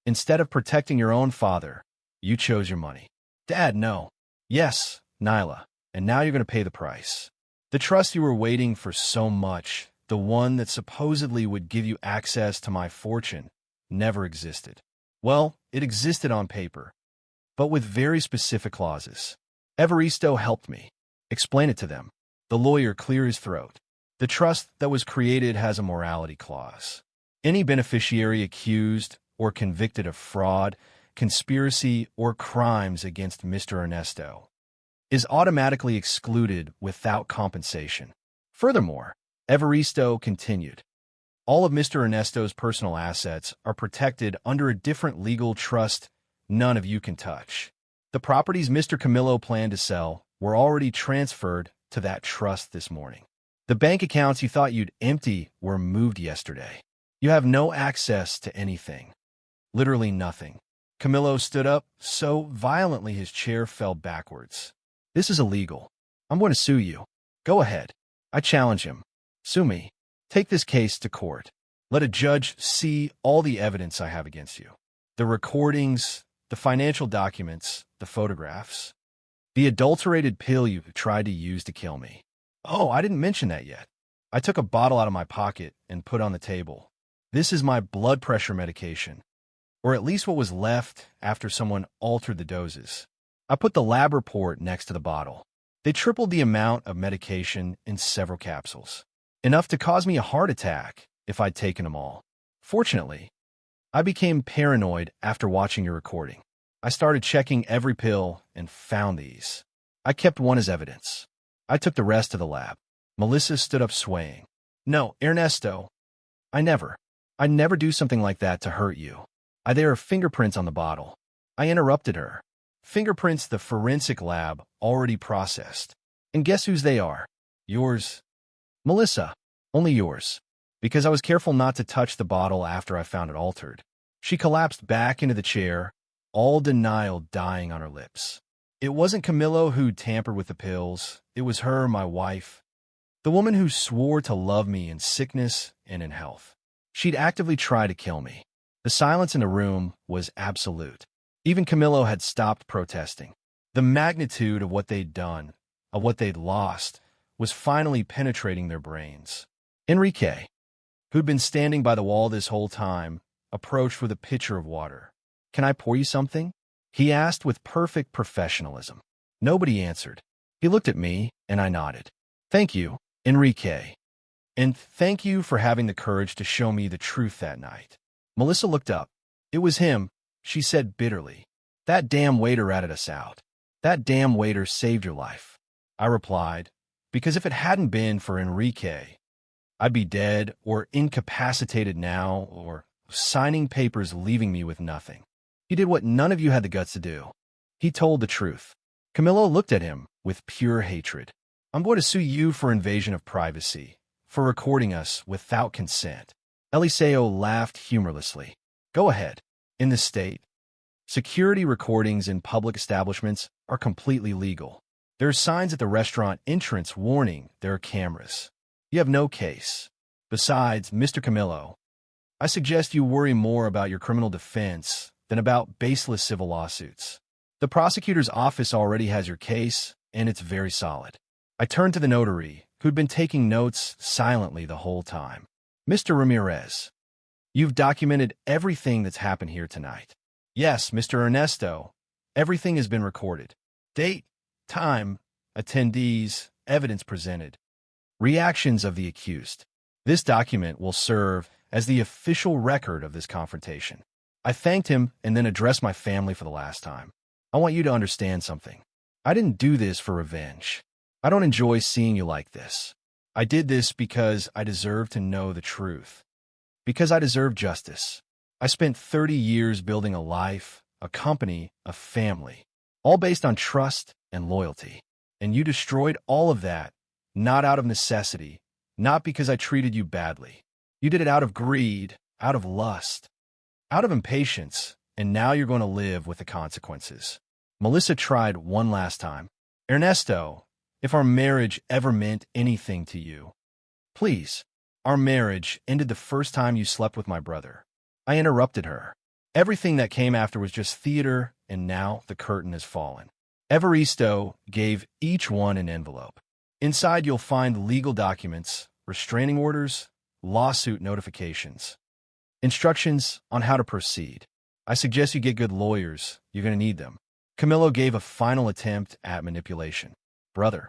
instead of protecting your own father, you chose your money. Dad, no. Yes, Nyla. And now you're going to pay the price. The trust you were waiting for so much, the one that supposedly would give you access to my fortune, never existed. Well, it existed on paper, but with very specific clauses. Evaristo helped me. Explain it to them. The lawyer cleared his throat. The trust that was created has a morality clause. Any beneficiary accused or convicted of fraud, conspiracy, or crimes against Mr. Ernesto is automatically excluded without compensation. Furthermore, Evaristo continued, all of Mr. Ernesto's personal assets are protected under a different legal trust none of you can touch. The properties Mr. Camillo planned to sell were already transferred to that trust this morning. The bank accounts you thought you'd empty were moved yesterday. You have no access to anything. Literally nothing. Camillo stood up so violently his chair fell backwards. This is illegal. I'm going to sue you. Go ahead. I challenge him. Sue me. Take this case to court. Let a judge see all the evidence I have against you. The recordings, the financial documents, the photographs. The adulterated pill you tried to use to kill me. Oh, I didn't mention that yet. I took a bottle out of my pocket and put on the table. This is my blood pressure medication. Or at least what was left after someone altered the doses. I put the lab report next to the bottle. They tripled the amount of medication in several capsules, enough to cause me a heart attack if I'd taken them all. Fortunately, I became paranoid after watching your recording. I started checking every pill and found these. I kept one as evidence. I took the rest to the lab. Melissa stood up swaying. No, Ernesto, I never do something like that to hurt you. There are fingerprints on the bottle. I interrupted her. Fingerprints the forensic lab already processed. And guess whose they are? Yours. Melissa, only yours. Because I was careful not to touch the bottle after I found it altered. She collapsed back into the chair, all denial dying on her lips. It wasn't Camillo who'd tampered with the pills. It was her, my wife. The woman who swore to love me in sickness and in health. She'd actively tried to kill me. The silence in the room was absolute. Even Camillo had stopped protesting. The magnitude of what they'd done, of what they'd lost, was finally penetrating their brains. Enrique, who'd been standing by the wall this whole time, approached with a pitcher of water. Can I pour you something? He asked with perfect professionalism. Nobody answered. He looked at me, and I nodded. Thank you, Enrique. And thank you for having the courage to show me the truth that night. Melissa looked up. It was him, she said bitterly. That damn waiter ratted us out. That damn waiter saved your life. I replied, because if it hadn't been for Enrique, I'd be dead or incapacitated now or signing papers leaving me with nothing. He did what none of you had the guts to do. He told the truth. Camillo looked at him with pure hatred. I'm going to sue you for invasion of privacy, for recording us without consent. Eliseo laughed humorlessly. Go ahead. In this state, security recordings in public establishments are completely legal. There are signs at the restaurant entrance warning there are cameras. You have no case. Besides, Mr. Camillo, I suggest you worry more about your criminal defense than about baseless civil lawsuits. The prosecutor's office already has your case, and it's very solid. I turned to the notary, who'd been taking notes silently the whole time. Mr. Ramirez, you've documented everything that's happened here tonight. Yes, Mr. Ernesto, everything has been recorded. Date, time, attendees, evidence presented, reactions of the accused. This document will serve as the official record of this confrontation. I thanked him and then addressed my family for the last time. I want you to understand something. I didn't do this for revenge. I don't enjoy seeing you like this. I did this because I deserve to know the truth. Because I deserve justice. I spent 30 years building a life, a company, a family, all based on trust and loyalty. And you destroyed all of that, not out of necessity, not because I treated you badly. You did it out of greed, out of lust, out of impatience, and now you're going to live with the consequences. Melissa tried one last time. Ernesto, if our marriage ever meant anything to you, please. Our marriage ended the first time you slept with my brother. I interrupted her. Everything that came after was just theater, and now the curtain has fallen. Evaristo gave each one an envelope. Inside you'll find legal documents, restraining orders, lawsuit notifications, instructions on how to proceed. I suggest you get good lawyers. You're going to need them. Camillo gave a final attempt at manipulation. Brother,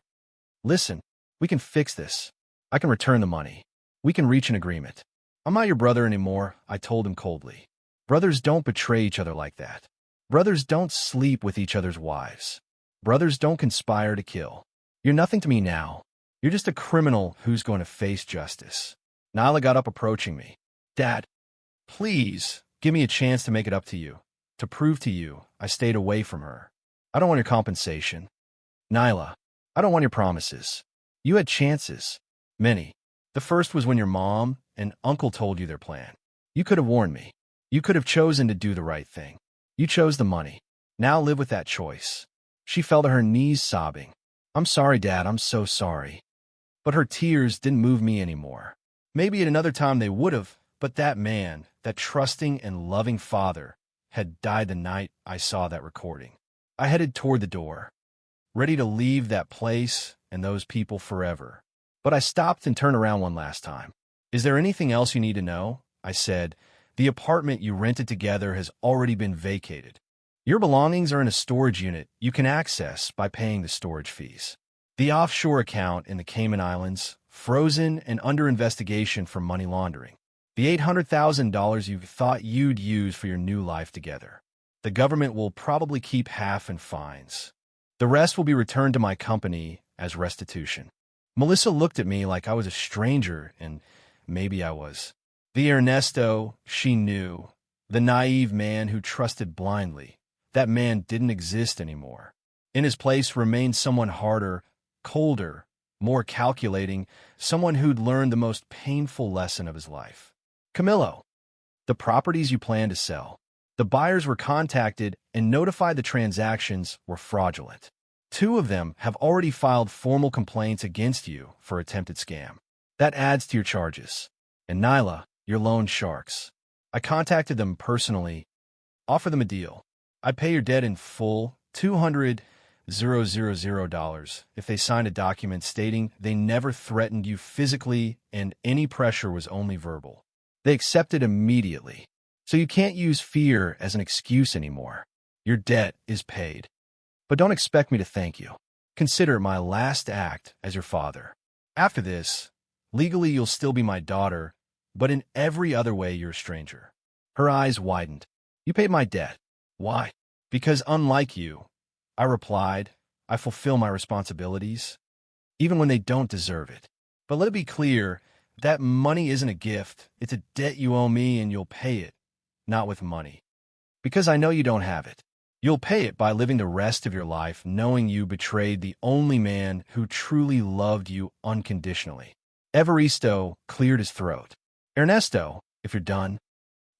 listen, we can fix this. I can return the money. We can reach an agreement. I'm not your brother anymore, I told him coldly. Brothers don't betray each other like that. Brothers don't sleep with each other's wives. Brothers don't conspire to kill. You're nothing to me now. You're just a criminal who's going to face justice. Nyla got up approaching me. Dad, please give me a chance to make it up to you, to prove to you I stayed away from her. I don't want your compensation. Nyla, I don't want your promises. You had chances. Many. The first was when your mom and uncle told you their plan. You could have warned me. You could have chosen to do the right thing. You chose the money. Now live with that choice. She fell to her knees sobbing. I'm sorry, Dad, I'm so sorry. But her tears didn't move me anymore. Maybe at another time they would have, but that man, that trusting and loving father, had died the night I saw that recording. I headed toward the door, ready to leave that place and those people forever. But I stopped and turned around one last time. Is there anything else you need to know? I said. The apartment you rented together has already been vacated. Your belongings are in a storage unit you can access by paying the storage fees. The offshore account in the Cayman Islands, frozen and under investigation for money laundering. The $800,000 you thought you'd use for your new life together. The government will probably keep half in fines. The rest will be returned to my company as restitution. Melissa looked at me like I was a stranger, and maybe I was. The Ernesto she knew, the naive man who trusted blindly, that man didn't exist anymore. In his place remained someone harder, colder, more calculating, someone who'd learned the most painful lesson of his life. Camillo, the properties you plan to sell. The buyers were contacted and notified the transactions were fraudulent. 2 of them have already filed formal complaints against you for attempted scam. That adds to your charges. And Nyla, your loan sharks. I contacted them personally, offer them a deal. I'd pay your debt in full, $200,000, if they signed a document stating they never threatened you physically and any pressure was only verbal. They accepted immediately. So you can't use fear as an excuse anymore. Your debt is paid. But don't expect me to thank you. Consider my last act as your father. After this, legally you'll still be my daughter, but in every other way you're a stranger. Her eyes widened. You paid my debt. Why? Because unlike you, I replied, I fulfill my responsibilities, even when they don't deserve it. But let it be clear, that money isn't a gift. It's a debt you owe me and you'll pay it, not with money. Because I know you don't have it. You'll pay it by living the rest of your life knowing you betrayed the only man who truly loved you unconditionally. Evaristo cleared his throat. Ernesto, if you're done,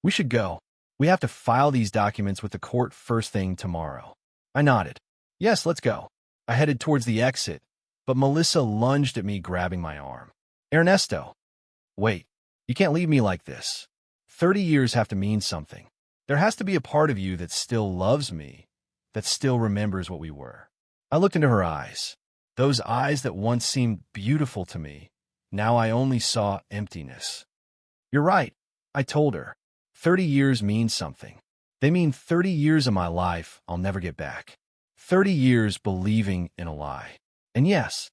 we should go. We have to file these documents with the court first thing tomorrow. I nodded. Yes, let's go. I headed towards the exit, but Melissa lunged at me, grabbing my arm. Ernesto, wait. You can't leave me like this. 30 years have to mean something. There has to be a part of you that still loves me, that still remembers what we were. I looked into her eyes. Those eyes that once seemed beautiful to me, now I only saw emptiness. You're right, I told her. 30 years mean something. They mean 30 years of my life I'll never get back. 30 years believing in a lie. And yes,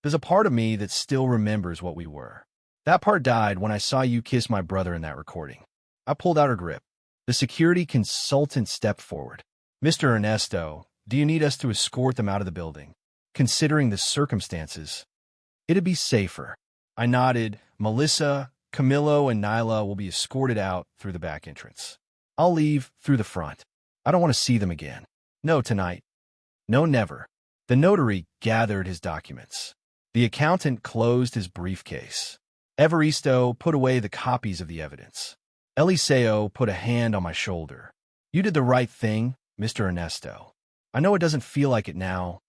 there's a part of me that still remembers what we were. That part died when I saw you kiss my brother in that recording. I pulled out her grip. The security consultant stepped forward. Mr. Ernesto, do you need us to escort them out of the building? Considering the circumstances, it'd be safer. I nodded. Melissa, Camillo, and Nyla will be escorted out through the back entrance. I'll leave through the front. I don't want to see them again. No tonight. No, never. The notary gathered his documents. The accountant closed his briefcase. Evaristo put away the copies of the evidence. Eliseo put a hand on my shoulder. You did the right thing, Mr. Ernesto. I know it doesn't feel like it now,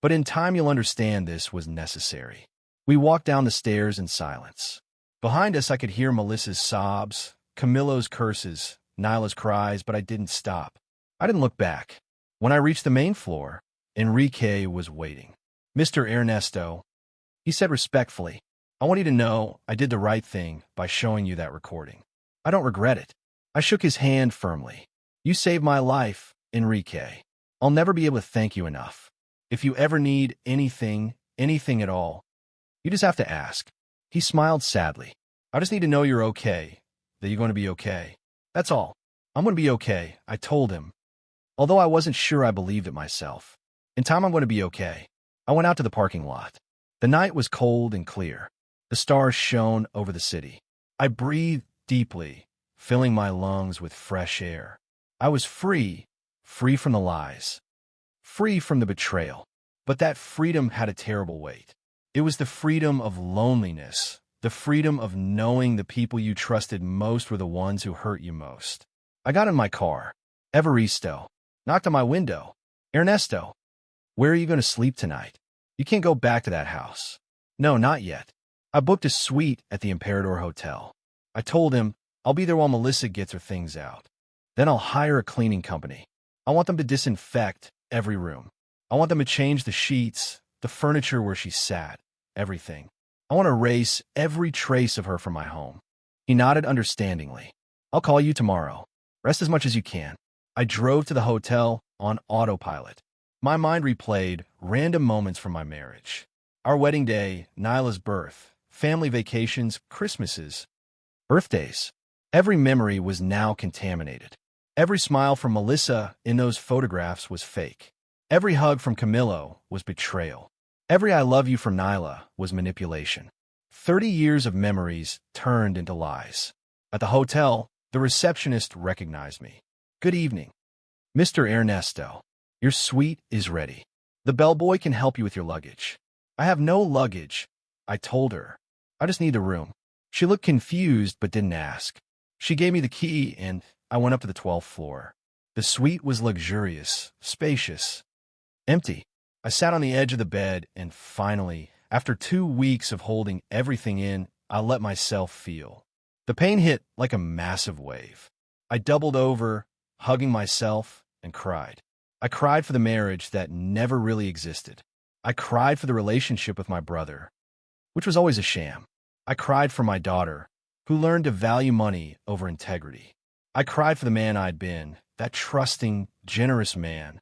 but in time you'll understand this was necessary. We walked down the stairs in silence. Behind us I could hear Melissa's sobs, Camillo's curses, Nyla's cries, but I didn't stop. I didn't look back. When I reached the main floor, Enrique was waiting. Mr. Ernesto, he said respectfully, I want you to know I did the right thing by showing you that recording. I don't regret it. I shook his hand firmly. You saved my life, Enrique. I'll never be able to thank you enough. If you ever need anything at all, you just have to ask. He smiled sadly. I just need to know you're okay, that you're going to be okay. That's all. I'm going to be okay, I told him, although I wasn't sure I believed it myself. In time, I'm going to be okay. I went out to the parking lot. The night was cold and clear. The stars shone over the city. I breathed deeply, filling my lungs with fresh air. I was free from the lies, free from the betrayal. But that freedom had a terrible weight. It was the freedom of loneliness, the freedom of knowing the people you trusted most were the ones who hurt you most. I got in my car. Evaristo knocked on my window. Ernesto, where are you going to sleep tonight? You can't go back to that house. No, not yet. I booked a suite at the Imperador Hotel. I told him I'll be there while Melissa gets her things out. Then I'll hire a cleaning company. I want them to disinfect every room. I want them to change the sheets, the furniture where she sat, everything. I want to erase every trace of her from my home. He nodded understandingly. I'll call you tomorrow. Rest as much as you can. I drove to the hotel on autopilot. My mind replayed random moments from my marriage. Our wedding day, Nyla's birth, family vacations, Christmases, birthdays. Every memory was now contaminated. Every smile from Melissa in those photographs was fake. Every hug from Camillo was betrayal. Every I love you from Nyla was manipulation. 30 years of memories turned into lies. At the hotel, the receptionist recognized me. "Good evening, Mr. Ernesto. Your suite is ready. The bellboy can help you with your luggage." "I have no luggage," I told her. "I just need the room." She looked confused but didn't ask. She gave me the key and I went up to the 12th floor. The suite was luxurious, spacious, empty. I sat on the edge of the bed and finally, after 2 weeks of holding everything in, I let myself feel. The pain hit like a massive wave. I doubled over, hugging myself, and cried. I cried for the marriage that never really existed. I cried for the relationship with my brother, which was always a sham. I cried for my daughter, who learned to value money over integrity. I cried for the man I'd been, that trusting, generous man,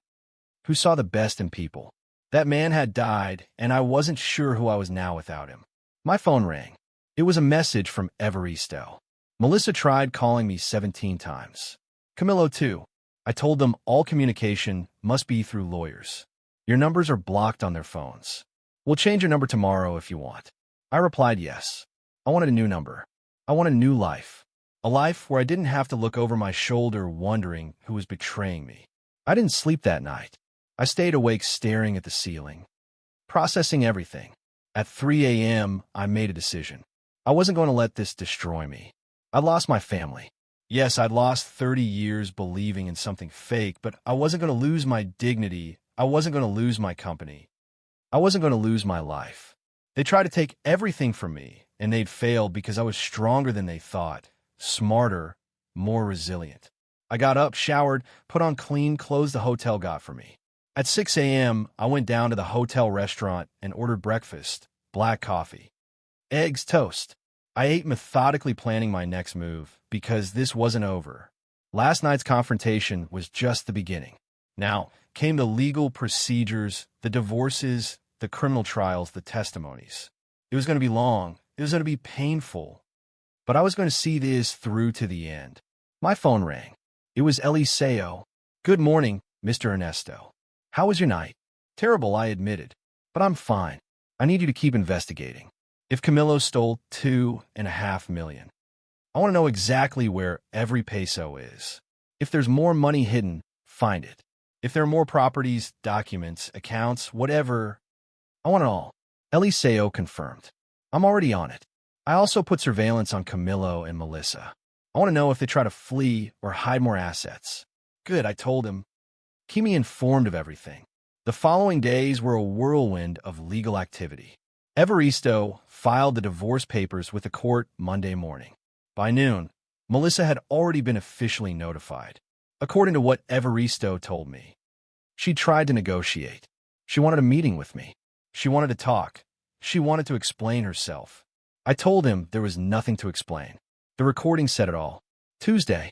who saw the best in people. That man had died, and I wasn't sure who I was now without him. My phone rang. It was a message from Evaristo. Melissa tried calling me 17 times. Camillo, too. I told them all communication must be through lawyers. Your numbers are blocked on their phones. We'll change your number tomorrow if you want. I replied yes. I wanted a new number. I wanted a new life. A life where I didn't have to look over my shoulder wondering who was betraying me. I didn't sleep that night. I stayed awake staring at the ceiling, processing everything. At 3 a.m., I made a decision. I wasn't going to let this destroy me. I'd lost my family. Yes, I'd lost 30 years believing in something fake, but I wasn't going to lose my dignity. I wasn't going to lose my company. I wasn't going to lose my life. They tried to take everything from me, and they'd failed because I was stronger than they thought, smarter, more resilient. I got up, showered, put on clean clothes the hotel got for me. At 6 a.m., I went down to the hotel restaurant and ordered breakfast, black coffee, eggs, toast. I ate methodically, planning my next move because this wasn't over. Last night's confrontation was just the beginning. Now came the legal procedures, the divorces, the criminal trials, the testimonies. It was going to be long. It was going to be painful. But I was going to see this through to the end. My phone rang. It was Eliseo. "Good morning, Mr. Ernesto. How was your night?" "Terrible," I admitted. "But I'm fine. I need you to keep investigating. If Camillo stole $2.5 million, I want to know exactly where every peso is. If there's more money hidden, find it. If there are more properties, documents, accounts, whatever, I want it all." Eliseo confirmed. "I'm already on it. I also put surveillance on Camillo and Melissa. I want to know if they try to flee or hide more assets." "Good," I told him. "Keep me informed of everything." The following days were a whirlwind of legal activity. Evaristo filed the divorce papers with the court Monday morning. By noon, Melissa had already been officially notified. According to what Evaristo told me, she tried to negotiate. She wanted a meeting with me. She wanted to talk. She wanted to explain herself. I told him there was nothing to explain. The recording said it all. Tuesday,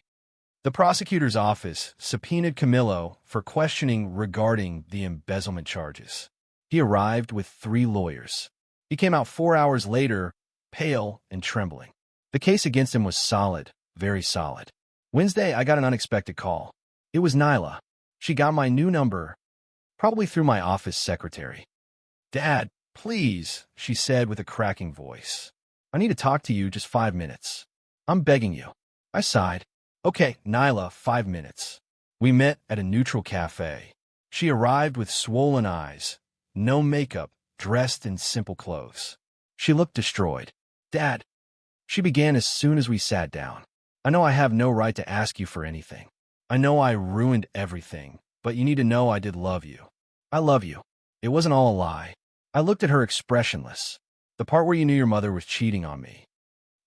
the prosecutor's office subpoenaed Camillo for questioning regarding the embezzlement charges. He arrived with 3 lawyers. He came out 4 hours later, pale and trembling. The case against him was solid, very solid. Wednesday, I got an unexpected call. It was Nyla. She got my new number, probably through my office secretary. "Dad, please," she said with a cracking voice. "I need to talk to you just 5 minutes. I'm begging you." I sighed. "Okay, Nyla, 5 minutes." We met at a neutral cafe. She arrived with swollen eyes, no makeup, dressed in simple clothes. She looked destroyed. "Dad," she began as soon as we sat down, "I know I have no right to ask you for anything. I know I ruined everything, but you need to know I did love you. I love you. It wasn't all a lie." I looked at her expressionless. "The part where you knew your mother was cheating on me,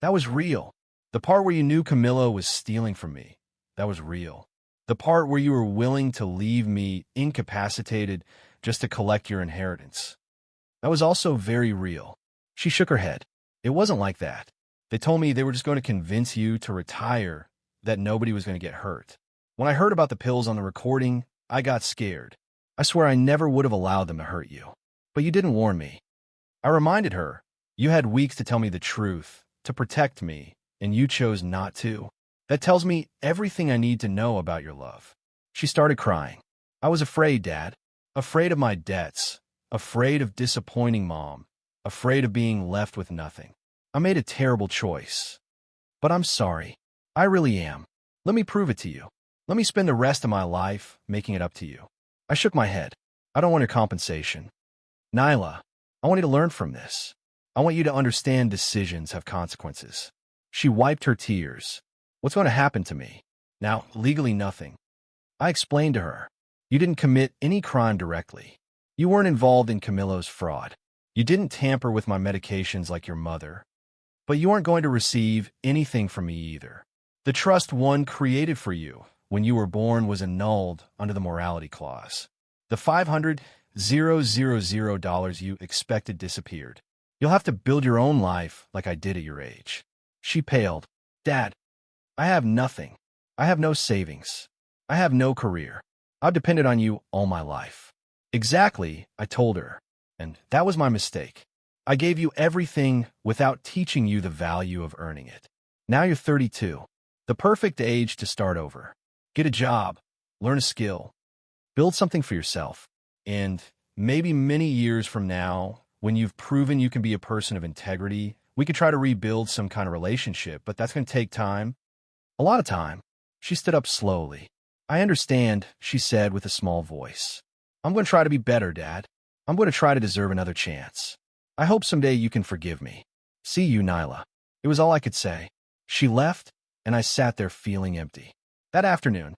that was real. The part where you knew Camillo was stealing from me, that was real. The part where you were willing to leave me incapacitated just to collect your inheritance, that was also very real." She shook her head. "It wasn't like that. They told me they were just going to convince you to retire, that nobody was going to get hurt. When I heard about the pills on the recording, I got scared. I swear I never would have allowed them to hurt you. But you didn't warn me. I reminded her, you had weeks to tell me the truth, to protect me, and you chose not to. That tells me everything I need to know about your love. She started crying. I was afraid, Dad. Afraid of my debts. Afraid of disappointing Mom. Afraid of being left with nothing. I made a terrible choice. But I'm sorry. I really am. Let me prove it to you. Let me spend the rest of my life making it up to you. I shook my head. I don't want your compensation. Nyla, I want you to learn from this. I want you to understand decisions have consequences. She wiped her tears. What's going to happen to me? Now, legally nothing. I explained to her. You didn't commit any crime directly. You weren't involved in Camillo's fraud. You didn't tamper with my medications like your mother. But you aren't going to receive anything from me either. The trust one created for you when you were born was annulled under the morality clause. The $500,000 you expected disappeared. You'll have to build your own life like I did at your age. She paled. Dad, I have nothing. I have no savings. I have no career. I've depended on you all my life. Exactly, I told her. And that was my mistake. I gave you everything without teaching you the value of earning it. Now you're 32. The perfect age to start over. Get a job. Learn a skill. Build something for yourself. And maybe many years from now, when you've proven you can be a person of integrity, we could try to rebuild some kind of relationship, but that's going to take time. A lot of time. She stood up slowly. I understand, she said with a small voice. I'm going to try to be better, Dad. I'm going to try to deserve another chance. I hope someday you can forgive me. See you, Nyla. It was all I could say. She left, and I sat there feeling empty. That afternoon,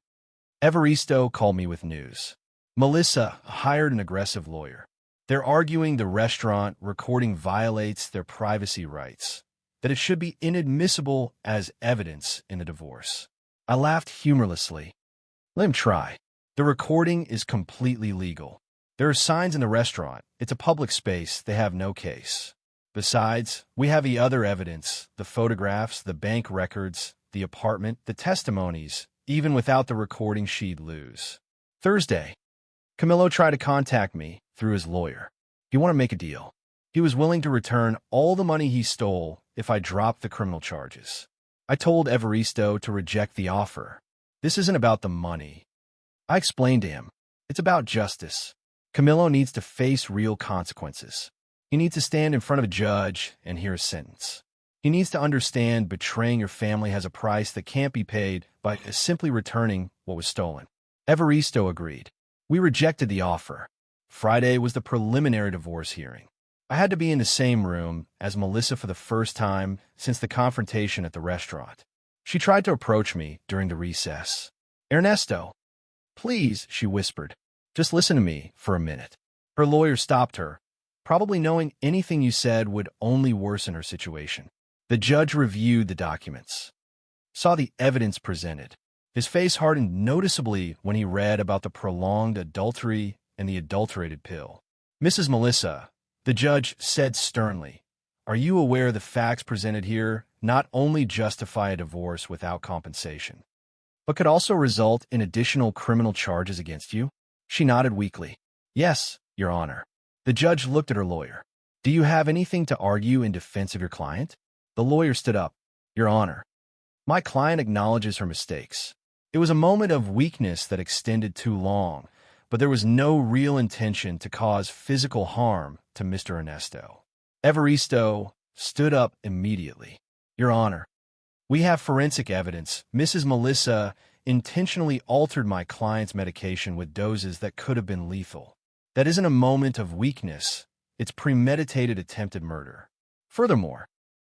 Evaristo called me with news. Melissa hired an aggressive lawyer. They're arguing the restaurant recording violates their privacy rights, that it should be inadmissible as evidence in a divorce. I laughed humorlessly. Let him try. The recording is completely legal. There are signs in the restaurant. It's a public space. They have no case. Besides, we have the other evidence, the photographs, the bank records, the apartment, the testimonies. Even without the recording, she'd lose. Thursday, Camillo tried to contact me through his lawyer. He wanted to make a deal. He was willing to return all the money he stole if I dropped the criminal charges. I told Evaristo to reject the offer. This isn't about the money. I explained to him. It's about justice. Camillo needs to face real consequences. He needs to stand in front of a judge and hear a sentence. He needs to understand betraying your family has a price that can't be paid by simply returning what was stolen. Evaristo agreed. We rejected the offer. Friday was the preliminary divorce hearing. I had to be in the same room as Melissa for the first time since the confrontation at the restaurant. She tried to approach me during the recess. Ernesto, please, she whispered. Just listen to me for a minute. Her lawyer stopped her, probably knowing anything you said would only worsen her situation. The judge reviewed the documents, saw the evidence presented. His face hardened noticeably when he read about the prolonged adultery and the adulterated pill. Mrs. Melissa, the judge said sternly, are you aware the facts presented here not only justify a divorce without compensation, but could also result in additional criminal charges against you? She nodded weakly. Yes, Your Honor. The judge looked at her lawyer. Do you have anything to argue in defense of your client? The lawyer stood up. Your Honor, my client acknowledges her mistakes. It was a moment of weakness that extended too long, but there was no real intention to cause physical harm to Mr. Ernesto. Evaristo stood up immediately. Your Honor, we have forensic evidence. Mrs. Melissa intentionally altered my client's medication with doses that could have been lethal. That isn't a moment of weakness. It's premeditated attempted murder. Furthermore,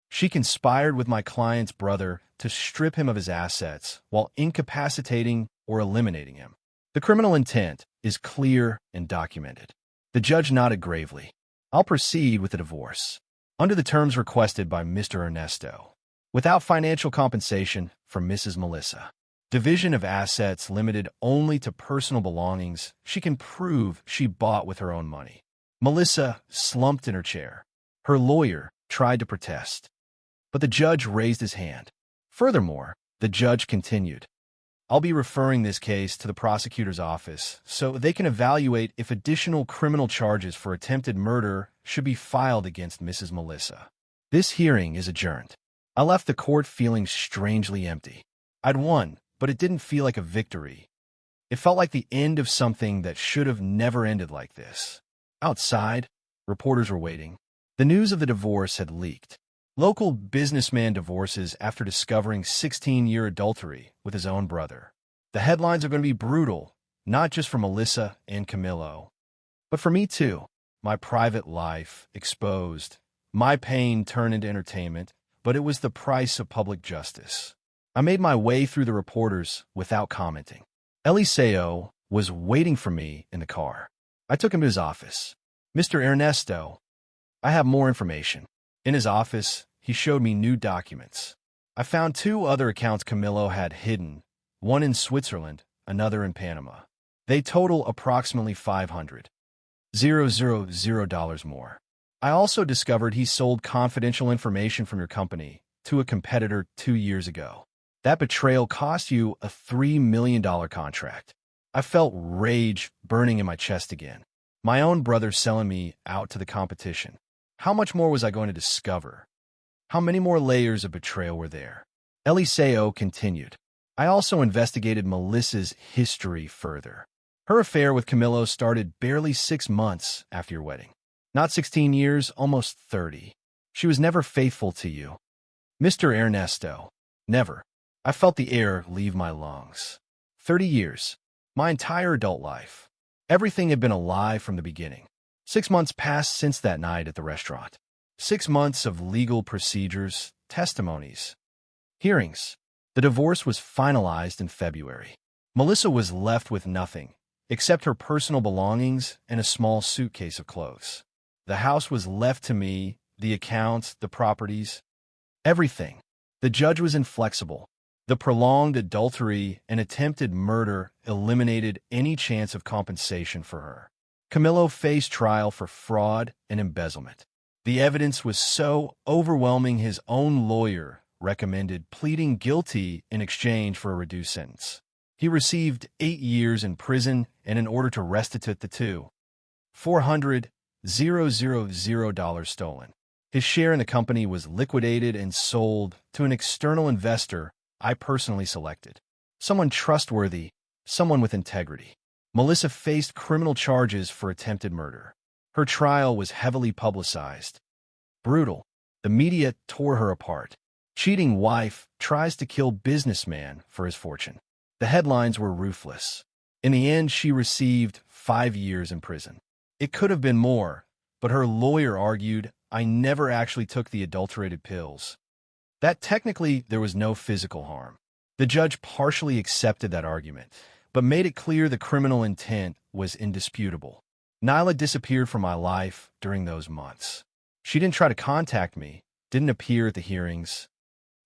she conspired with my client's brother to strip him of his assets while incapacitating or eliminating him. The criminal intent is clear and documented. The judge nodded gravely. I'll proceed with the divorce, under the terms requested by Mr. Ernesto, without financial compensation from Mrs. Melissa. Division of assets limited only to personal belongings she can prove she bought with her own money. Melissa slumped in her chair. Her lawyer tried to protest, but the judge raised his hand. Furthermore, the judge continued. I'll be referring this case to the prosecutor's office so they can evaluate if additional criminal charges for attempted murder should be filed against Mrs. Melissa. This hearing is adjourned. I left the court feeling strangely empty. I'd won, but it didn't feel like a victory. It felt like the end of something that should have never ended like this. Outside, reporters were waiting. The news of the divorce had leaked. Local businessman divorces after discovering 16-year adultery with his own brother. The headlines are going to be brutal, not just for Melissa and Camillo, but for me too. My private life exposed. My pain turned into entertainment, but it was the price of public justice. I made my way through the reporters without commenting. Eliseo was waiting for me in the car. I took him to his office. Mr. Ernesto, I have more information. In his office, he showed me new documents. I found 2 other accounts Camillo had hidden, one in Switzerland, another in Panama. They total approximately $500,000 more. I also discovered he sold confidential information from your company to a competitor 2 years ago. That betrayal cost you a $3 million contract. I felt rage burning in my chest again. My own brother selling me out to the competition. How much more was I going to discover? How many more layers of betrayal were there? Eliseo continued. I also investigated Melissa's history further. Her affair with Camillo started barely 6 months after your wedding. Not 16 years, almost 30. She was never faithful to you. Mr. Ernesto, never. I felt the air leave my lungs. 30 years. My entire adult life. Everything had been a lie from the beginning. 6 months passed since that night at the restaurant. 6 months of legal procedures, testimonies, hearings. The divorce was finalized in February. Melissa was left with nothing, except her personal belongings and a small suitcase of clothes. The house was left to me, the accounts, the properties, everything. The judge was inflexible. The prolonged adultery and attempted murder eliminated any chance of compensation for her. Camillo faced trial for fraud and embezzlement. The evidence was so overwhelming his own lawyer recommended pleading guilty in exchange for a reduced sentence. He received 8 years in prison and in order to restitute the $400,000 stolen. His share in the company was liquidated and sold to an external investor I personally selected. Someone trustworthy, someone with integrity. Melissa faced criminal charges for attempted murder. Her trial was heavily publicized. Brutal. The media tore her apart. Cheating wife tries to kill businessman for his fortune. The headlines were ruthless. In the end, she received 5 years in prison. It could have been more, but her lawyer argued I never actually took the adulterated pills. That technically there was no physical harm. The judge partially accepted that argument, but made it clear the criminal intent was indisputable. Nyla disappeared from my life during those months. She didn't try to contact me, didn't appear at the hearings.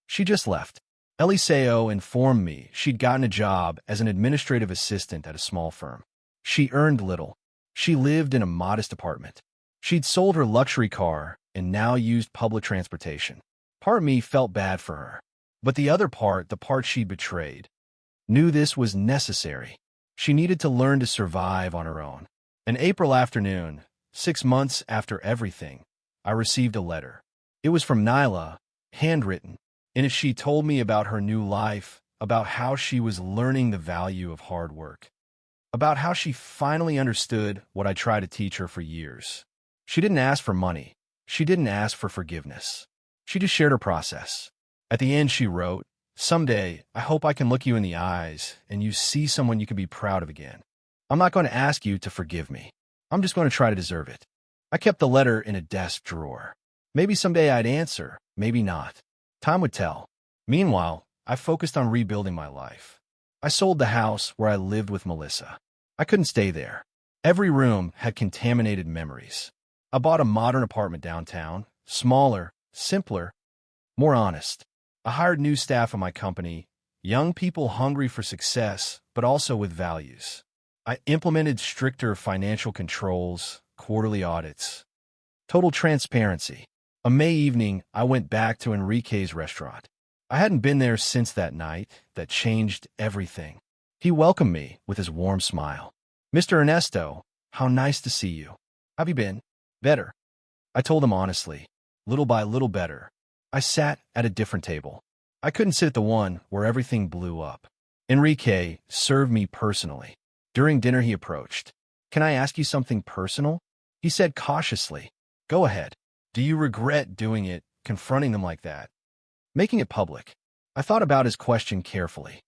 She just left. Eliseo informed me she'd gotten a job as an administrative assistant at a small firm. She earned little. She lived in a modest apartment. She'd sold her luxury car and now used public transportation. Part of me felt bad for her. But the other part, the part she'd betrayed, knew this was necessary. She needed to learn to survive on her own. An April afternoon, 6 months after everything, I received a letter. It was from Nyla, handwritten. In it she told me about her new life, about how she was learning the value of hard work, about how she finally understood what I tried to teach her for years. She didn't ask for money. She didn't ask for forgiveness. She just shared her process. At the end she wrote, "Someday, I hope I can look you in the eyes and you see someone you can be proud of again. I'm not going to ask you to forgive me. I'm just going to try to deserve it." I kept the letter in a desk drawer. Maybe someday I'd answer, maybe not. Time would tell. Meanwhile, I focused on rebuilding my life. I sold the house where I lived with Melissa. I couldn't stay there. Every room had contaminated memories. I bought a modern apartment downtown, smaller, simpler, more honest. I hired new staff in my company, young people hungry for success, but also with values. I implemented stricter financial controls, quarterly audits, total transparency. A May evening, I went back to Enrique's restaurant. I hadn't been there since that night that changed everything. He welcomed me with his warm smile. "Mr. Ernesto, how nice to see you. Have you been?" "Better." I told him honestly. Little by little better. I sat at a different table. I couldn't sit at the one where everything blew up. Enrique served me personally. During dinner he approached. "Can I ask you something personal?" He said cautiously. "Go ahead." "Do you regret doing it, confronting them like that? Making it public?" I thought about his question carefully.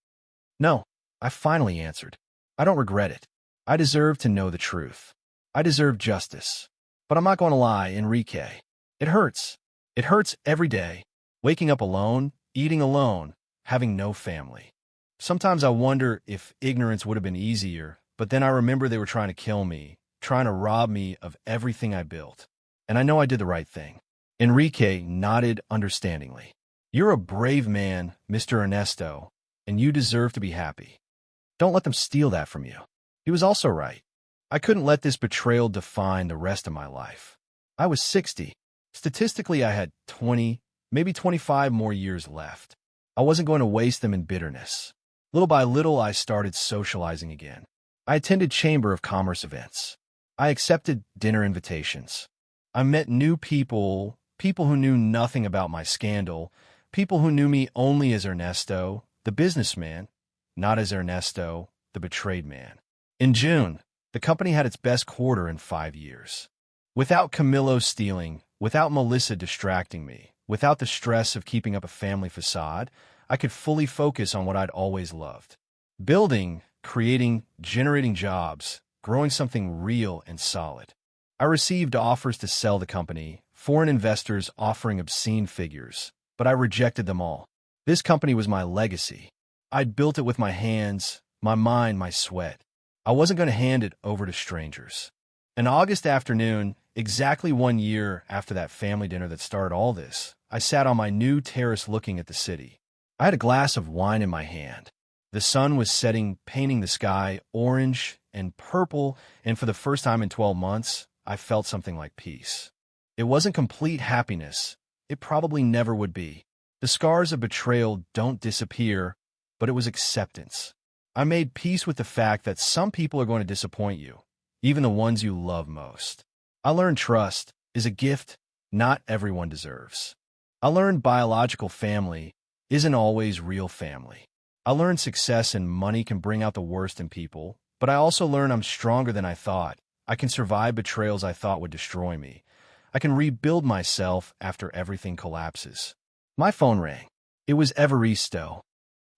"No," I finally answered. "I don't regret it. I deserve to know the truth. I deserve justice. But I'm not going to lie, Enrique. It hurts. It hurts every day. Waking up alone, eating alone, having no family. Sometimes I wonder if ignorance would have been easier, but then I remember they were trying to kill me, trying to rob me of everything I built. And I know I did the right thing." Enrique nodded understandingly. "You're a brave man, Mr. Ernesto, and you deserve to be happy. Don't let them steal that from you." He was also right. I couldn't let this betrayal define the rest of my life. I was 60. Statistically, I had 20, maybe 25 more years left. I wasn't going to waste them in bitterness. Little by little, I started socializing again. I attended Chamber of Commerce events. I accepted dinner invitations. I met new people, people who knew nothing about my scandal, people who knew me only as Ernesto, the businessman, not as Ernesto, the betrayed man. In June, the company had its best quarter in 5 years. Without Camillo stealing, without Melissa distracting me, without the stress of keeping up a family facade, I could fully focus on what I'd always loved. Building, creating, generating jobs, growing something real and solid. I received offers to sell the company, foreign investors offering obscene figures, but I rejected them all. This company was my legacy. I'd built it with my hands, my mind, my sweat. I wasn't going to hand it over to strangers. An August afternoon, exactly 1 year after that family dinner that started all this, I sat on my new terrace looking at the city. I had a glass of wine in my hand. The sun was setting, painting the sky orange and purple, and for the first time in 12 months, I felt something like peace. It wasn't complete happiness. It probably never would be. The scars of betrayal don't disappear, but it was acceptance. I made peace with the fact that some people are going to disappoint you, even the ones you love most. I learned trust is a gift not everyone deserves. I learned biological family isn't always real family. I learned success and money can bring out the worst in people, but I also learned I'm stronger than I thought. I can survive betrayals I thought would destroy me. I can rebuild myself after everything collapses. My phone rang. It was Evaristo.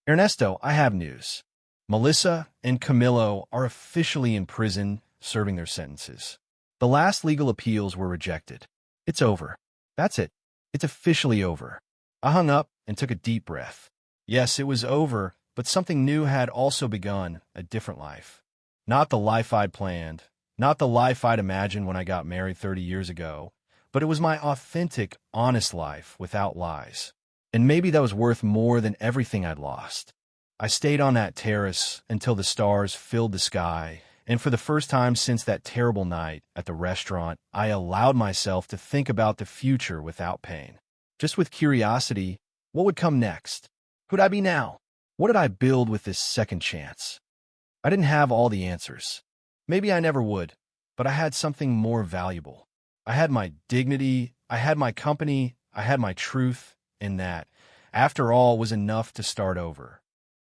"Ernesto, I have news. Melissa and Camillo are officially in prison serving their sentences. The last legal appeals were rejected. It's over. That's it. It's officially over." I hung up and took a deep breath. Yes, it was over, but something new had also begun, a different life. Not the life I'd planned, not the life I'd imagined when I got married 30 years ago, but it was my authentic, honest life without lies. And maybe that was worth more than everything I'd lost. I stayed on that terrace until the stars filled the sky, and for the first time since that terrible night at the restaurant, I allowed myself to think about the future without pain. Just with curiosity, what would come next? Who'd I be now? What did I build with this second chance? I didn't have all the answers. Maybe I never would, but I had something more valuable. I had my dignity, I had my company, I had my truth, and that, after all, was enough to start over.